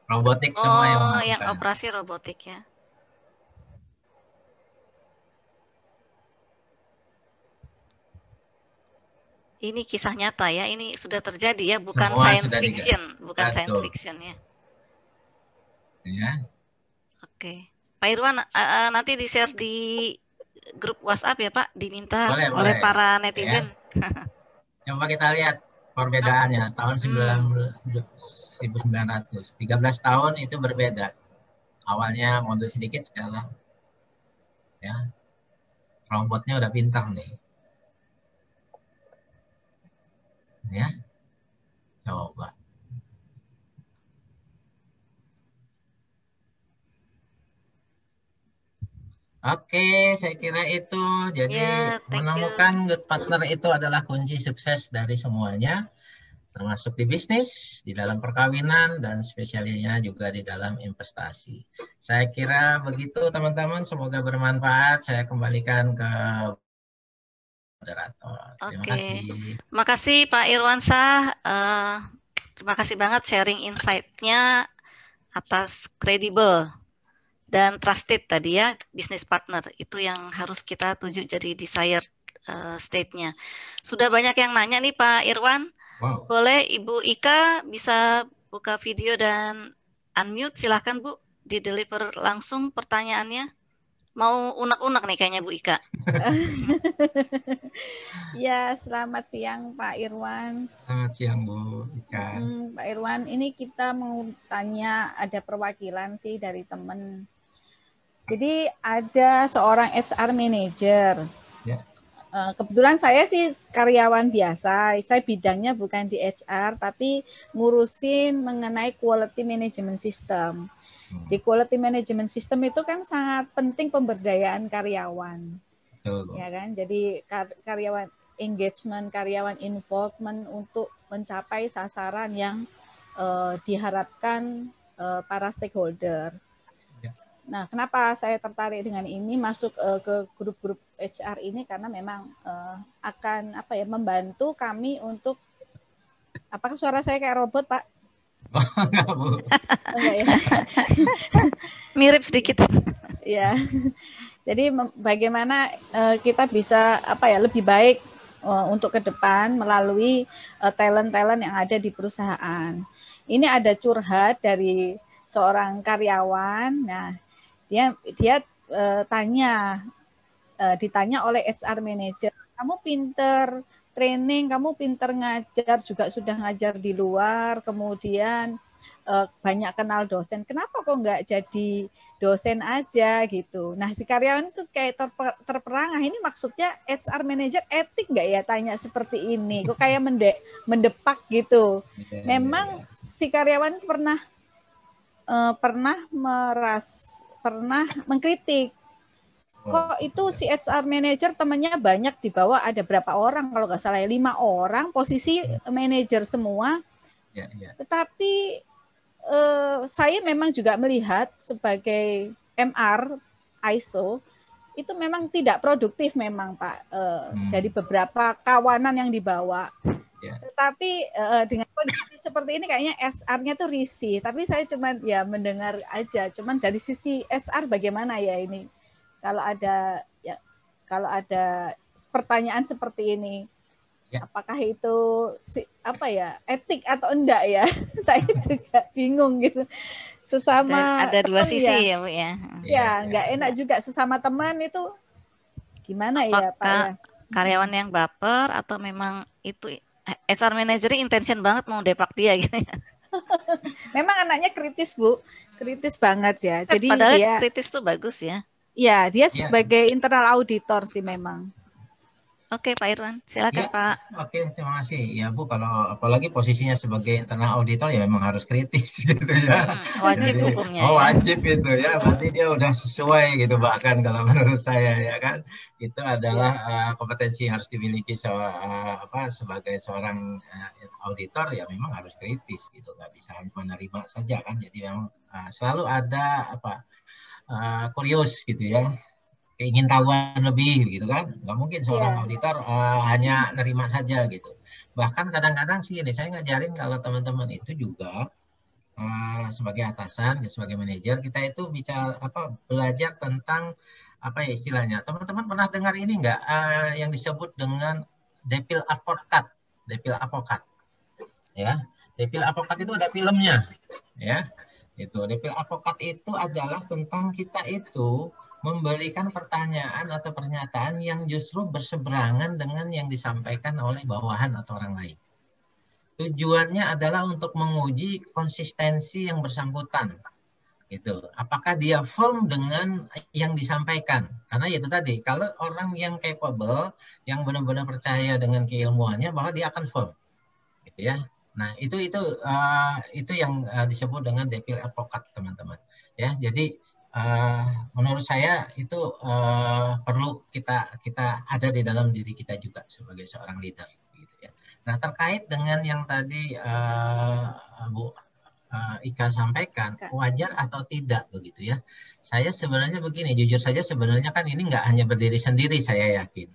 C: Robotik semua yang melakukan.
A: Yang operasi robotik ya. Ini kisah nyata ya, ini sudah terjadi ya, bukan
C: Semua
A: science
C: sudah
A: fiction, bukan
C: Betul.
A: science fiction ya.
C: Ya.
A: Oke, Pak Irwan, nanti di-share di grup WhatsApp ya Pak, diminta
C: Boleh,
A: oleh
C: boleh.
A: para netizen.
C: Coba kita lihat perbedaannya tahun 1900, 13 tahun itu berbeda. Awalnya modul sedikit, sekarang ya robotnya udah pintar nih. Ya, coba. Oke, saya kira itu. Jadi
A: Ya, thank you.
C: menemukan good partner itu adalah kunci sukses dari semuanya, termasuk di bisnis, di dalam perkawinan, dan spesialnya juga di dalam investasi. Saya kira begitu teman-teman, semoga bermanfaat. Saya kembalikan ke moderator. Terima
A: Oke,
C: kasih.
A: terima kasih Pak Irwansyah. Terima kasih banget sharing insight-nya atas kredibel dan trusted tadi ya, business partner. Itu yang harus kita tuju jadi desired state-nya. Sudah banyak yang nanya nih Pak Irwan.
C: Wow.
A: Boleh Ibu Ika bisa buka video dan unmute, silahkan Bu, di-deliver langsung pertanyaannya. Mau unek-unek nih kayaknya Bu Ika.
F: Ya, selamat siang Pak Irwan.
C: Selamat siang Bu Ika.
F: Pak Irwan, ini kita mau tanya, ada perwakilan sih dari teman. Jadi ada seorang HR manager.
C: Ya.
F: Kebetulan saya sih karyawan biasa, saya bidangnya bukan di HR, tapi ngurusin mengenai quality management system. Di quality management system itu kan sangat penting pemberdayaan karyawan.
C: Betul.
F: Ya kan? Jadi karyawan engagement, karyawan involvement untuk mencapai sasaran yang diharapkan para stakeholder.
C: Ya.
F: Nah, kenapa saya tertarik dengan ini masuk ke grup-grup HR ini, karena memang akan membantu kami untuk, apakah suara saya kayak robot, Pak?
C: Enggak, Bu.
F: Enggak ya.
A: Mirip sedikit.
F: Ya. Jadi bagaimana kita bisa lebih baik untuk ke depan melalui talent-talent yang ada di perusahaan. Ini ada curhat dari seorang karyawan. Nah, dia ditanya oleh HR manager, kamu pinter training, kamu pinter ngajar, juga sudah ngajar di luar, kemudian banyak kenal dosen, kenapa kok nggak jadi dosen aja gitu. Nah, si karyawan itu kayak terperangah, ini maksudnya HR manager etik nggak ya tanya seperti ini, kok kayak mendepak gitu. Memang si karyawan pernah mengkritik, kok itu si HR manager temannya banyak, di bawah ada berapa orang, kalau nggak salah 5 orang, posisi manajer semua.
C: Ya.
F: Tetapi saya memang juga melihat sebagai MR ISO itu memang tidak produktif memang Pak, dari beberapa kawanan yang dibawa. Ya. Tetapi dengan kondisi seperti ini kayaknya HR-nya tuh risih. Tapi saya cuma ya mendengar aja. Cuman dari sisi HR bagaimana ya ini? Kalau ada pertanyaan seperti ini, ya, apakah itu etik atau enggak ya? Saya juga bingung gitu. Sesama
A: ada dua sisi ya Bu ya.
F: Ya, enggak enak juga sesama teman itu gimana ya Pak ya?
A: Karyawan yang baper atau memang itu HR manager intention banget mau depak dia gitu ya.
F: Memang anaknya kritis Bu, kritis banget ya. Jadi
A: padahal
F: dia
A: kritis tuh bagus ya.
F: Ya, dia sebagai internal auditor sih memang.
A: Oke, Pak Irwan, silakan
C: Ya,
A: Pak.
C: oke, terima kasih. Ya Bu, kalau apalagi posisinya sebagai internal auditor ya memang harus kritis gitu ya.
A: Wajib
C: Jadi,
A: hukumnya ya.
C: wajib itu ya, berarti dia udah sesuai gitu bahkan kalau menurut saya ya kan. Itu adalah kompetensi yang harus dimiliki sebagai seorang auditor ya memang harus kritis gitu, nggak bisa menerima saja kan. Jadi memang selalu ada kurios gitu ya. Keingin tahuan lebih gitu kan, nggak mungkin seorang auditor hanya nerima saja gitu. Bahkan kadang-kadang sih ini saya ngajarin kalau teman-teman itu juga sebagai atasan, sebagai manajer kita itu belajar tentang apa ya istilahnya. Teman-teman pernah dengar ini nggak yang disebut dengan Devil Advocate, Devil Advocate ya. Devil Advocate itu ada filmnya ya. Itu Devil Advocate itu adalah tentang kita itu memberikan pertanyaan atau pernyataan yang justru berseberangan dengan yang disampaikan oleh bawahan atau orang lain. Tujuannya adalah untuk menguji konsistensi yang bersangkutan. Gitu. Apakah dia firm dengan yang disampaikan? Karena itu tadi, kalau orang yang capable, yang benar-benar percaya dengan keilmuannya, bahwa dia akan firm. Gitu ya. Nah, itu yang disebut dengan Devil Advocate, teman-teman. Ya, jadi menurut saya itu perlu kita ada di dalam diri kita juga sebagai seorang leader gitu ya. Nah, terkait dengan yang tadi Bu Ika sampaikan, wajar atau tidak begitu ya. Saya sebenarnya begini, jujur saja sebenarnya kan ini nggak hanya berdiri sendiri, saya yakin.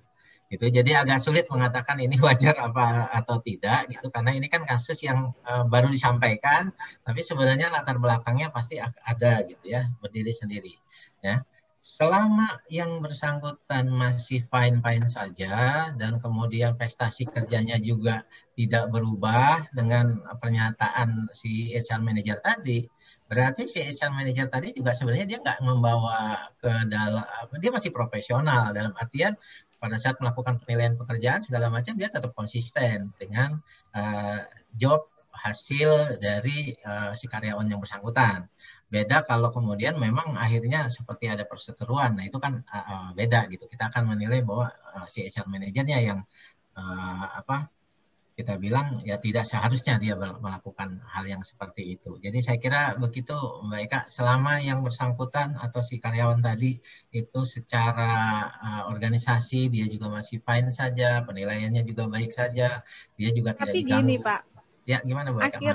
C: Gitu. Jadi agak sulit mengatakan ini wajar apa atau tidak gitu, karena ini kan kasus yang baru disampaikan, tapi sebenarnya latar belakangnya pasti ada gitu ya, berdiri sendiri ya. Selama yang bersangkutan masih fine-fine saja dan kemudian prestasi kerjanya juga tidak berubah dengan pernyataan si HR manager tadi, berarti si HR manager tadi juga sebenarnya dia nggak membawa ke dalam, dia masih profesional dalam artian pada saat melakukan penilaian pekerjaan segala macam dia tetap konsisten dengan job hasil dari si karyawan yang bersangkutan. Beda kalau kemudian memang akhirnya seperti ada perseteruan, nah itu kan beda gitu. Kita akan menilai bahwa si HR manajernya yang kita bilang ya tidak seharusnya dia melakukan hal yang seperti itu. Jadi saya kira begitu Mbak Eka, selama yang bersangkutan atau si karyawan tadi itu secara organisasi dia juga masih fine saja, penilaiannya juga baik saja, dia juga tidak diganggu.
F: Tapi gini Pak,
C: ya gimana Mbak Eka?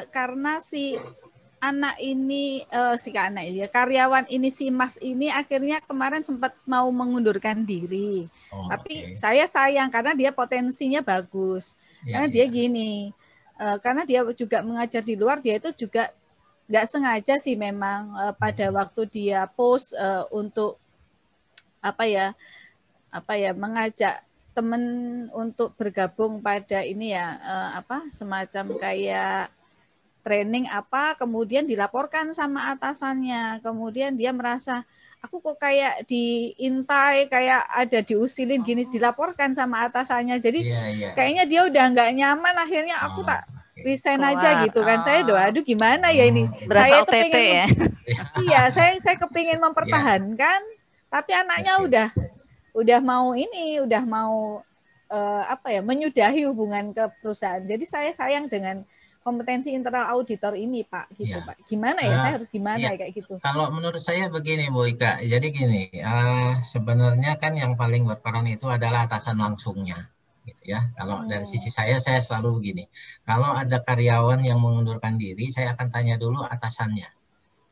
F: Karena si anak ini, karyawan ini, si Mas ini akhirnya kemarin sempat mau mengundurkan diri. Tapi saya sayang karena dia potensinya bagus. Karena dia gini, karena dia juga mengajar di luar, dia itu juga nggak sengaja sih memang pada waktu dia post untuk mengajak teman untuk bergabung pada ini ya semacam kayak training kemudian dilaporkan sama atasannya, kemudian dia merasa aku kok kayak diintai, kayak ada diusilin gini, dilaporkan sama atasannya. Jadi kayaknya dia udah nggak nyaman, akhirnya aku tak resign aja gitu kan. Saya aduh gimana ya ini.
A: Berasa
F: saya
A: OTT ya.
F: Iya, saya kepingin mempertahankan, tapi anaknya udah mau menyudahi hubungan ke perusahaan. Jadi saya sayang dengan kompetensi internal auditor ini Pak gitu Pak. Gimana ya, saya harus gimana kayak gitu.
C: Kalau menurut saya begini Bu Ika, jadi gini, sebenarnya kan yang paling berperan itu adalah atasan langsungnya gitu ya. Kalau dari sisi saya selalu begini, kalau ada karyawan yang mengundurkan diri, saya akan tanya dulu atasannya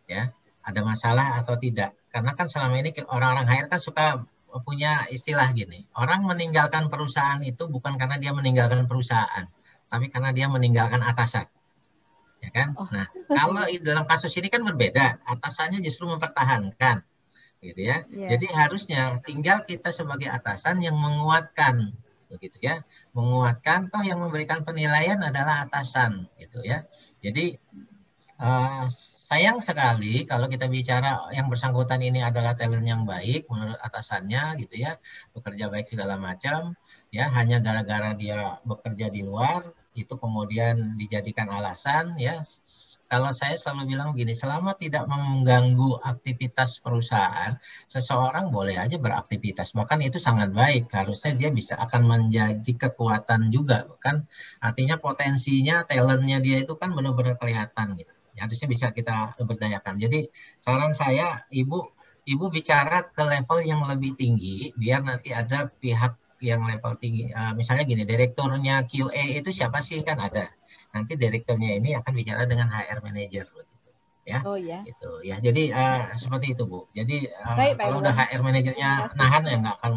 C: ya, ada masalah atau tidak. Karena kan selama ini orang-orang HR kan suka punya istilah gini, orang meninggalkan perusahaan itu bukan karena dia meninggalkan perusahaan, tapi karena dia meninggalkan atasan, ya kan? Nah, kalau dalam kasus ini kan berbeda, atasannya justru mempertahankan, gitu ya. Jadi harusnya tinggal kita sebagai atasan yang menguatkan, begitu ya, menguatkan. Toh yang memberikan penilaian adalah atasan, gitu ya. Jadi sayang sekali kalau kita bicara yang bersangkutan ini adalah talent yang baik menurut atasannya, gitu ya, bekerja baik segala macam, ya hanya gara-gara dia bekerja di luar itu kemudian dijadikan alasan ya. kalau saya selalu bilang begini, selama tidak mengganggu aktivitas perusahaan, seseorang boleh aja beraktivitas. Bahkan itu sangat baik. Harusnya dia bisa akan menjadi kekuatan juga. Kan artinya potensinya, talentnya dia itu kan benar-benar kelihatan gitu. Harusnya bisa kita berdayakan. Jadi saran saya, Ibu bicara ke level yang lebih tinggi, biar nanti ada pihak yang level tinggi. Misalnya gini, direkturnya QA itu siapa sih? Kan ada. Nanti direkturnya ini akan bicara dengan HR manager, ya.
F: Oh ya.
C: Gitu ya. Jadi seperti itu, Bu. Jadi
F: Baik, Pak
C: kalau udah
F: Irwan.
C: HR manajernya nahan ya nggak akan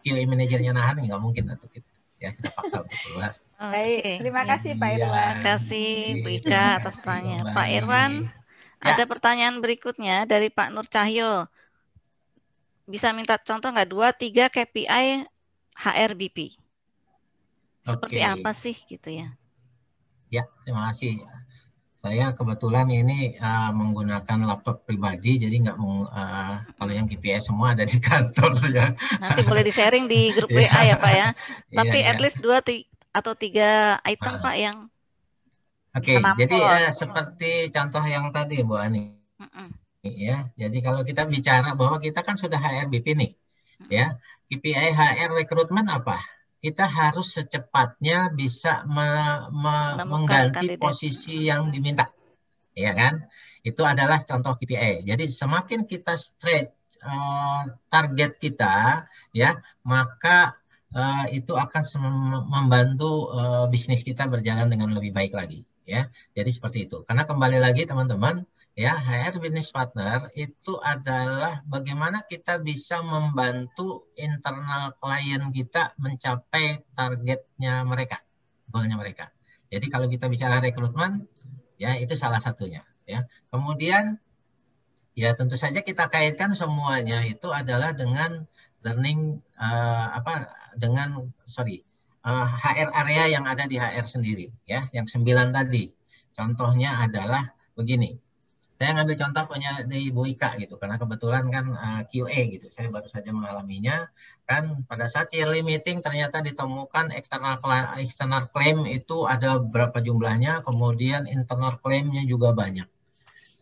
C: QA manajernya nahan nggak mungkin atau kita ya kita paksa untuk keluar.
F: Baik, terima kasih Pak
C: Iya.
F: Irwan.
A: Terima kasih Bu
C: Terima
A: Ika atas
C: kasih,
A: pertanyaannya.
C: Mbak
A: Pak
C: Ani.
A: Irwan,
C: Ya.
A: ada pertanyaan berikutnya dari Pak Nur Cahyo. Bisa minta contoh nggak 2-3 KPI HRBP? Seperti
C: Oke.
A: apa sih gitu ya?
C: Ya, terima kasih. Saya kebetulan ini menggunakan laptop pribadi, jadi nggak kalau yang KPI semua ada di kantor ya.
A: Nanti boleh di-sharing di grup WA ya Pak ya. Tapi
C: Iya,
A: at least 2 atau 3 item Pak yang
C: Oke,
A: bisa
C: jadi
A: nampol.
C: seperti contoh yang tadi Bu Ani.
A: Mm-mm.
C: Ya, jadi kalau kita bicara bahwa kita kan sudah HRBP nih, ya, KPI HR rekrutmen apa? Kita harus secepatnya bisa mengganti
A: kandidat.
C: posisi yang diminta, ya kan? Itu adalah contoh KPI. Jadi semakin kita stretch target kita, ya, maka itu akan membantu bisnis kita berjalan dengan lebih baik lagi, ya. Jadi seperti itu. Karena kembali lagi teman-teman, ya, HR Business Partner itu adalah bagaimana kita bisa membantu internal klien kita mencapai targetnya mereka, goalnya mereka. Jadi kalau kita bicara rekrutmen, ya itu salah satunya. Ya. Kemudian, ya tentu saja kita kaitkan semuanya itu adalah dengan learning HR area yang ada di HR sendiri, ya, yang 9 tadi. Contohnya adalah begini. Saya ngambil contoh punya di Bu Ika gitu, karena kebetulan kan QA gitu, saya baru saja mengalaminya. Kan pada saat yearly meeting ternyata ditemukan external claim itu ada berapa jumlahnya, kemudian internal claimnya juga banyak.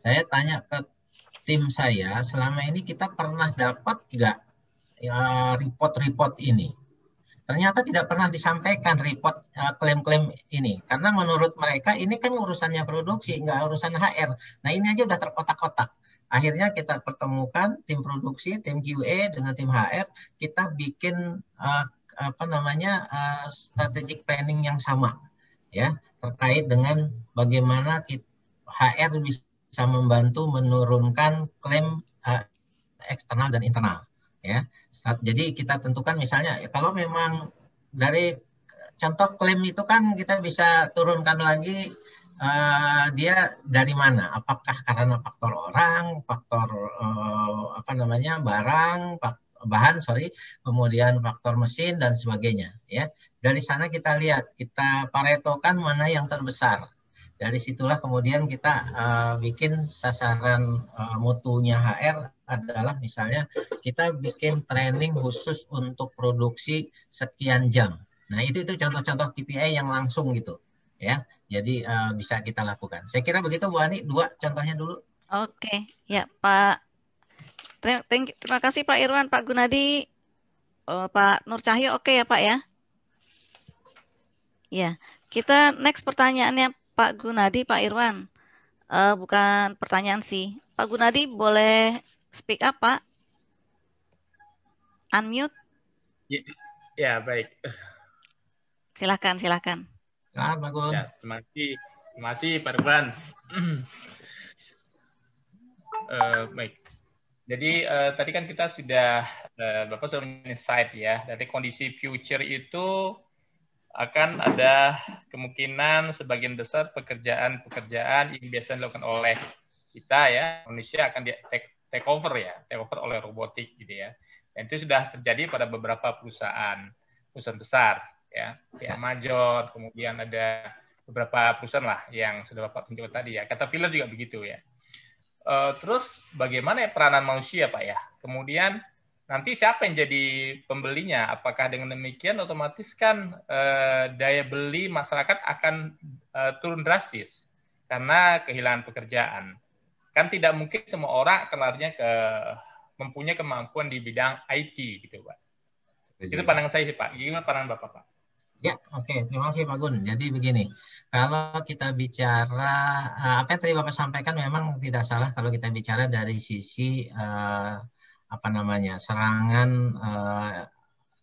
C: Saya tanya ke tim saya, selama ini kita pernah dapat nggak report-report ini? Ternyata tidak pernah disampaikan report klaim-klaim ini. Karena menurut mereka ini kan urusannya produksi, nggak urusan HR. Nah ini aja udah terkotak-kotak. Akhirnya kita pertemukan tim produksi, tim QA dengan tim HR. Kita bikin strategic planning yang sama, ya, terkait dengan bagaimana HR bisa membantu menurunkan klaim eksternal dan internal, ya. Jadi kita tentukan misalnya kalau memang dari contoh klaim itu kan kita bisa turunkan lagi dia dari mana? Apakah karena faktor orang, faktor bahan, kemudian faktor mesin dan sebagainya, ya. Dari sana kita lihat, kita paretokan mana yang terbesar. Dari situlah kemudian kita bikin sasaran mutunya HR adalah misalnya kita bikin training khusus untuk produksi sekian jam. Nah itu contoh-contoh KPI yang langsung gitu, ya. Jadi bisa kita lakukan. Saya kira begitu Bu Ani, 2 contohnya dulu.
A: Oke, ya Pak. Terima kasih Pak Irwan, Pak Gunadi, Pak Nur Cahyo, oke ya Pak ya. Ya, kita next pertanyaannya Pak Gunadi, Pak Irwan. Bukan pertanyaan sih. Pak Gunadi boleh speak up, Pak? Unmute?
G: Ya, baik.
A: Silakan.
C: Bagus.
G: Ya, terima kasih Pak Irwan. Baik. Jadi tadi kan kita sudah Bapak sudah insight ya, dari kondisi future itu akan ada kemungkinan sebagian besar pekerjaan yang biasa dilakukan oleh kita ya, Indonesia akan di take over oleh robotik gitu ya. Dan itu sudah terjadi pada beberapa perusahaan besar ya, Amazon, kemudian ada beberapa perusahaan lah yang sudah Bapak tunjukkan tadi ya. Caterpillar juga begitu ya. Terus bagaimana peranan manusia Pak ya? Kemudian nanti siapa yang jadi pembelinya? Apakah dengan demikian otomatis kan daya beli masyarakat akan turun drastis? karena kehilangan pekerjaan. Kan tidak mungkin semua orang kelarnya mempunyai kemampuan di bidang IT gitu, Pak. Itu pandangan saya sih, Pak. Gimana pandangan Bapak, Pak?
C: Ya, oke. Terima kasih Pak Gun. Jadi begini, kalau kita bicara, apa yang tadi Bapak sampaikan memang tidak salah kalau kita bicara dari sisi, apa namanya, serangan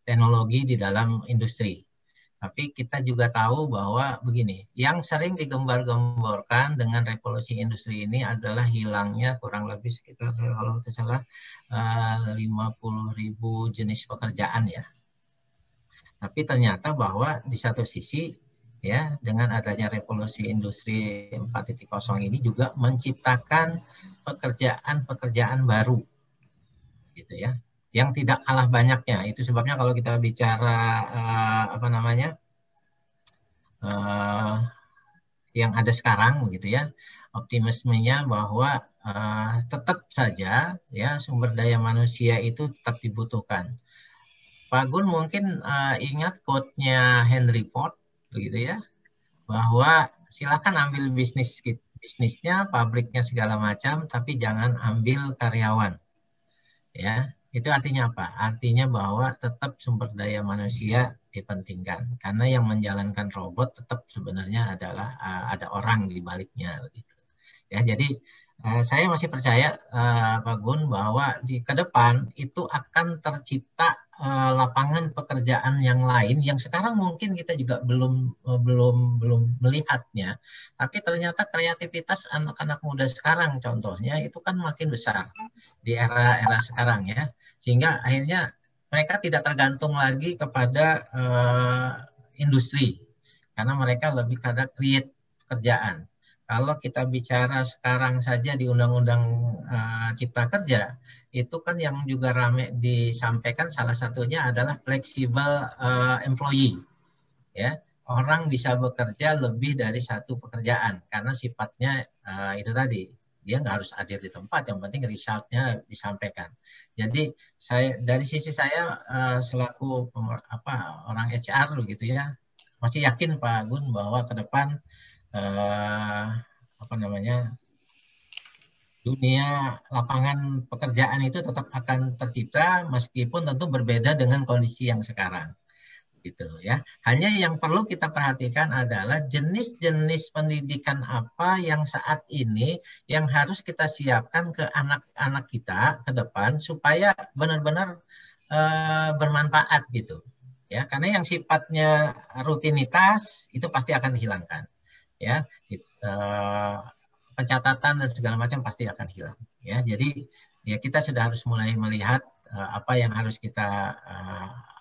C: teknologi di dalam industri. Tapi kita juga tahu bahwa begini, yang sering digembar-gemborkan dengan revolusi industri ini adalah hilangnya kurang lebih sekitar, kalau tidak salah, 50.000 jenis pekerjaan ya. Tapi ternyata bahwa di satu sisi ya dengan adanya revolusi industri 4.0 ini juga menciptakan pekerjaan-pekerjaan baru gitu ya, yang tidak kalah banyaknya. Itu sebabnya kalau kita bicara apa namanya yang ada sekarang begitu ya, optimismenya bahwa tetap saja ya sumber daya manusia itu tetap dibutuhkan. Pak Gun mungkin ingat quote-nya Henry Ford, begitu ya, bahwa silakan ambil bisnisnya, pabriknya segala macam, tapi jangan ambil karyawan. Ya, itu artinya apa? Artinya bahwa tetap sumber daya manusia dipentingkan, karena yang menjalankan robot tetap sebenarnya adalah ada orang di baliknya, begitu. Ya, jadi saya masih percaya Pak Gun bahwa ke depan itu akan tercipta lapangan pekerjaan yang lain yang sekarang mungkin kita juga belum melihatnya, tapi ternyata kreativitas anak-anak muda sekarang contohnya itu kan makin besar di era sekarang ya, sehingga akhirnya mereka tidak tergantung lagi kepada industri karena mereka lebih pada create pekerjaan. Kalau kita bicara sekarang saja di Undang-Undang Cipta Kerja, itu kan yang juga ramai disampaikan salah satunya adalah flexible employee. Ya, orang bisa bekerja lebih dari satu pekerjaan karena sifatnya itu tadi, dia nggak harus hadir di tempat, yang penting resultnya disampaikan. Jadi dari sisi saya selaku orang HR gitu ya, masih yakin Pak Gun bahwa ke depan dunia lapangan pekerjaan itu tetap akan tercipta meskipun tentu berbeda dengan kondisi yang sekarang gitu ya. Hanya yang perlu kita perhatikan adalah jenis-jenis pendidikan apa yang saat ini yang harus kita siapkan ke anak-anak kita ke depan supaya benar-benar bermanfaat gitu ya, karena yang sifatnya rutinitas itu pasti akan dihilangkan. Ya, pencatatan dan segala macam pasti akan hilang. Ya, jadi ya kita sudah harus mulai melihat apa yang harus kita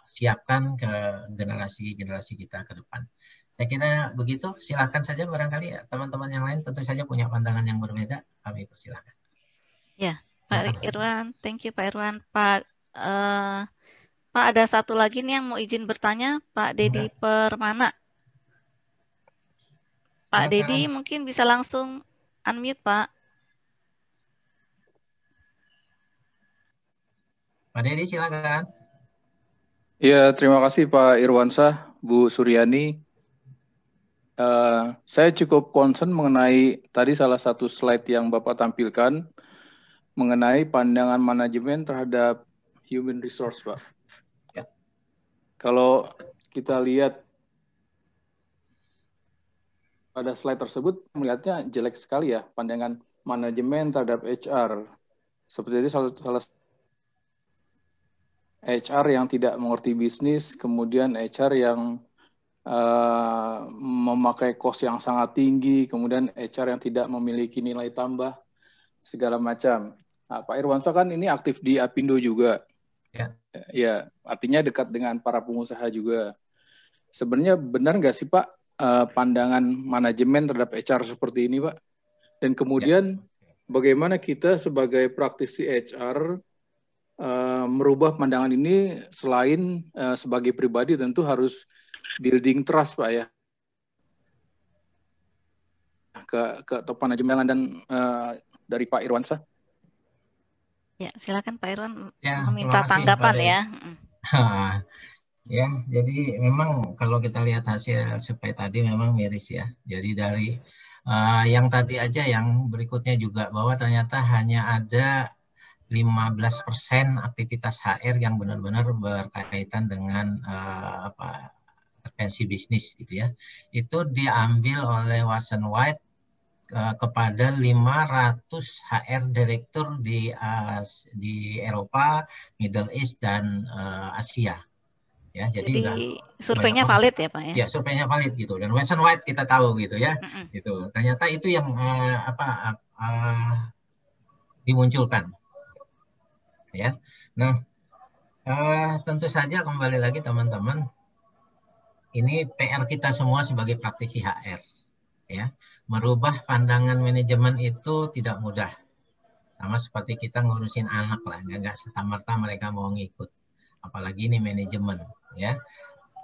C: siapkan ke generasi kita ke depan. Saya kira begitu. Silakan saja barangkali ya, teman-teman yang lain tentu saja punya pandangan yang berbeda. Kami persilakan.
A: Ya, Pak Irwan, thank you Pak Irwan. Pak ada satu lagi nih yang mau izin bertanya, Pak Dedi Permana. Pak Dedi mungkin bisa langsung unmute, Pak.
C: Pak Dedi silakan.
H: Ya, terima kasih Pak Irwansyah, Bu Suryani. Saya cukup concern mengenai tadi salah satu slide yang Bapak tampilkan mengenai pandangan manajemen terhadap human resource, Pak.
C: Ya.
H: Kalau kita lihat pada slide tersebut melihatnya jelek sekali ya pandangan manajemen terhadap HR. Seperti itu salah HR yang tidak mengerti bisnis, kemudian HR yang memakai cost yang sangat tinggi, kemudian HR yang tidak memiliki nilai tambah, segala macam. Nah, Pak Irwansyah kan ini aktif di Apindo juga.
C: Ya.
H: Ya, artinya dekat dengan para pengusaha juga. Sebenarnya benar nggak sih Pak pandangan manajemen terhadap HR seperti ini, Pak? Dan kemudian bagaimana kita sebagai praktisi HR merubah pandangan ini selain sebagai pribadi tentu harus building trust, Pak ya, ke top manajemen dan dari Pak Irwansyah.
A: Ya, silakan Pak Irwan
C: terima
A: meminta
C: kasih,
A: tanggapan ya.
C: Ya, jadi memang kalau kita lihat hasil survei tadi memang miris ya. Jadi dari Yang tadi aja, yang berikutnya juga, bahwa ternyata hanya ada 15% aktivitas HR yang benar-benar berkaitan dengan intervensi bisnis gitu ya. Itu diambil oleh Watson White kepada 500 HR direktur di Eropa, Middle East, dan Asia. Ya,
A: jadi surveinya valid ya Pak ya?
C: Ya, surveinya valid gitu. Dan Watson White kita tahu gitu ya. Gitu. Ternyata itu yang dimunculkan. Ya. Nah, tentu saja kembali lagi teman-teman, ini PR kita semua sebagai praktisi HR. Ya, merubah pandangan manajemen itu tidak mudah. Sama seperti kita ngurusin anak lah, nggak serta-merta mereka mau ngikut. Apalagi ini manajemen, ya.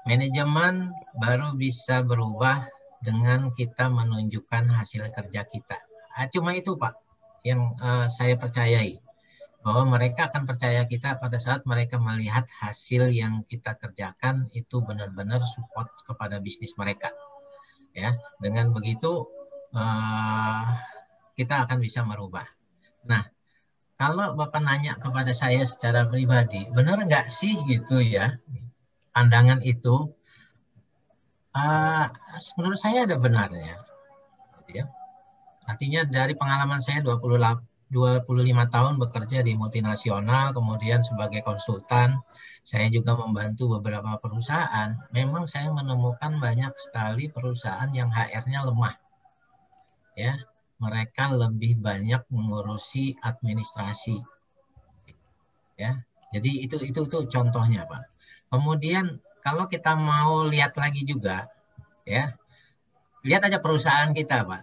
C: Manajemen baru bisa berubah dengan kita menunjukkan hasil kerja kita. Cuma itu Pak, yang saya percayai. Bahwa mereka akan percaya kita pada saat mereka melihat hasil yang kita kerjakan itu benar-benar support kepada bisnis mereka. Ya, dengan begitu kita akan bisa merubah. Nah, kalau Bapak nanya kepada saya secara pribadi, benar nggak sih gitu ya, pandangan itu? Menurut saya ada benarnya. Ya. Artinya dari pengalaman saya 25 tahun bekerja di multinasional, kemudian sebagai konsultan, saya juga membantu beberapa perusahaan. Memang saya menemukan banyak sekali perusahaan yang HR-nya lemah. Ya, mereka lebih banyak mengurusi administrasi. Ya, jadi itu contohnya, Pak. Kemudian kalau kita mau lihat lagi juga, ya, lihat aja perusahaan kita, Pak.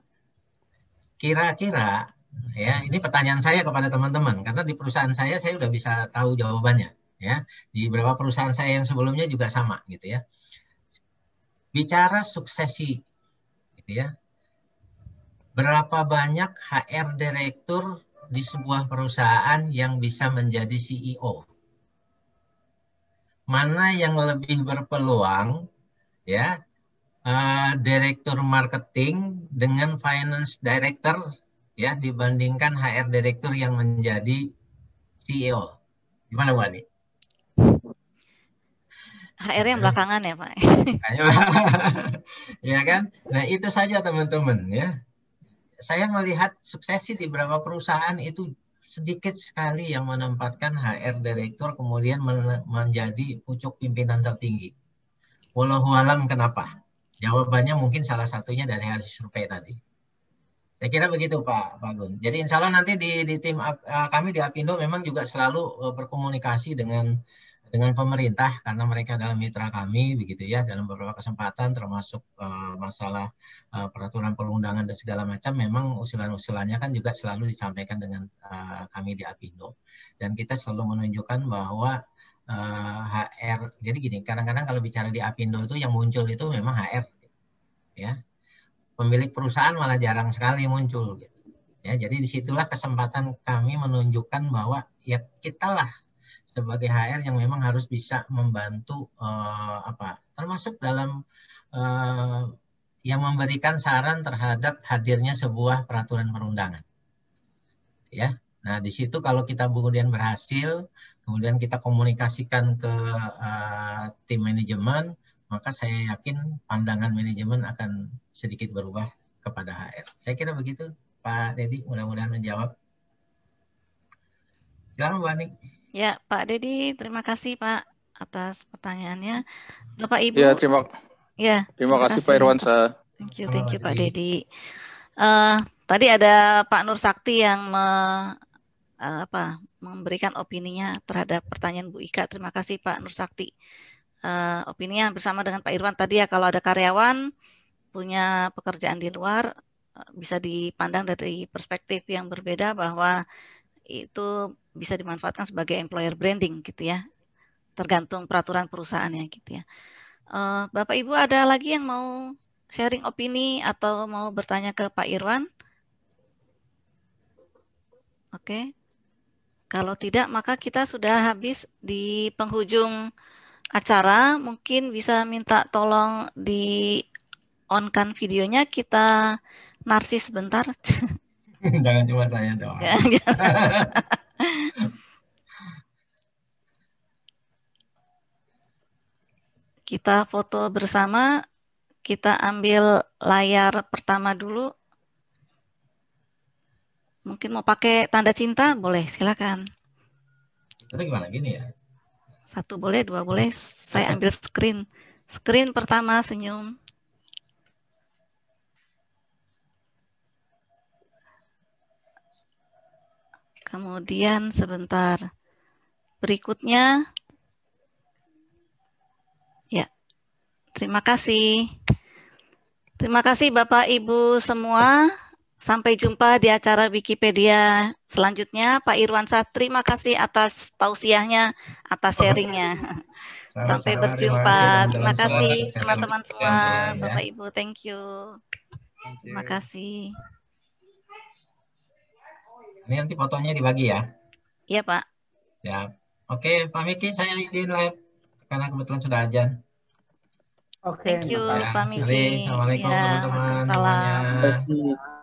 C: Kira-kira, ya, ini pertanyaan saya kepada teman-teman, karena di perusahaan saya udah bisa tahu jawabannya, ya. Di beberapa perusahaan saya yang sebelumnya juga sama, gitu ya. Bicara suksesi, gitu ya. Berapa banyak HR direktur di sebuah perusahaan yang bisa menjadi CEO? Mana yang lebih berpeluang, ya, direktur marketing dengan finance director, ya, dibandingkan HR direktur yang menjadi CEO? Gimana Bu Ani?
A: HR yang belakangan ya Pak.
C: Ya kan? Nah itu saja teman-teman ya. Saya melihat suksesi di beberapa perusahaan itu sedikit sekali yang menempatkan HR direktur kemudian menjadi pucuk pimpinan tertinggi. Wallahu alam kenapa? Jawabannya mungkin salah satunya dari hasil survei tadi. Saya kira begitu Pak Gun. Jadi insya Allah nanti di tim kami di Apindo memang juga selalu berkomunikasi dengan pemerintah karena mereka adalah mitra kami begitu ya, dalam beberapa kesempatan termasuk masalah peraturan perundangan dan segala macam, memang usulan-usulannya kan juga selalu disampaikan dengan kami di Apindo. Dan kita selalu menunjukkan bahwa HR, jadi gini, kadang-kadang kalau bicara di Apindo itu yang muncul itu memang HR, ya. Pemilik perusahaan malah jarang sekali muncul, gitu. Ya, jadi disitulah kesempatan kami menunjukkan bahwa ya kitalah sebagai HR yang memang harus bisa membantu termasuk dalam yang memberikan saran terhadap hadirnya sebuah peraturan perundangan. Ya. Nah, di situ kalau kita kemudian berhasil, kemudian kita komunikasikan ke tim manajemen, maka saya yakin pandangan manajemen akan sedikit berubah kepada HR. Saya kira begitu, Pak Dedi, mudah-mudahan menjawab. Silakan Bu Ani.
A: Ya, Pak Dedi, terima kasih Pak atas pertanyaannya. Bapak Ibu.
H: Ya, terima kasih Pak Irwansyah.
A: Thank you Pak Dedi. Tadi ada Pak Nur Sakti yang memberikan opininya terhadap pertanyaan Bu Ika. Terima kasih Pak Nur Sakti. Opininya bersama dengan Pak Irwan tadi ya, kalau ada karyawan punya pekerjaan di luar bisa dipandang dari perspektif yang berbeda bahwa itu bisa dimanfaatkan sebagai employer branding gitu ya, tergantung peraturan perusahaannya gitu ya. Bapak Ibu ada lagi yang mau sharing opini atau mau bertanya ke Pak Irwan? Oke. Kalau tidak maka kita sudah habis di penghujung acara. Mungkin bisa minta tolong di on-kan videonya, kita narsis bentar.
C: Jangan cuma saya doang.
A: Kita foto bersama. Kita ambil layar pertama dulu. Mungkin mau pakai tanda cinta, boleh, silakan.
C: Itu gimana gini ya?
A: 1 boleh, 2 boleh. Saya ambil screen. Screen pertama senyum. Kemudian sebentar. Berikutnya. Ya. Terima kasih. Terima kasih Bapak Ibu semua. Sampai jumpa di acara Wikipedia selanjutnya. Pak Irwansyah, terima kasih atas tausiahnya, atas sharingnya. Sampai berjumpa. Terima kasih teman-teman semua, Bapak Ibu. Thank you. Terima kasih.
C: Ini nanti fotonya dibagi ya?
A: Iya, Pak.
C: Ya. Oke, Pak Miki, saya izin live karena kebetulan sudah azan.
E: Oke.
A: Thank you,
C: Ya,
A: Pak Miki.
C: Assalamualaikum
A: Ya,
C: teman-teman
A: Waalaikumsalam.
C: semuanya.
H: Terima kasih.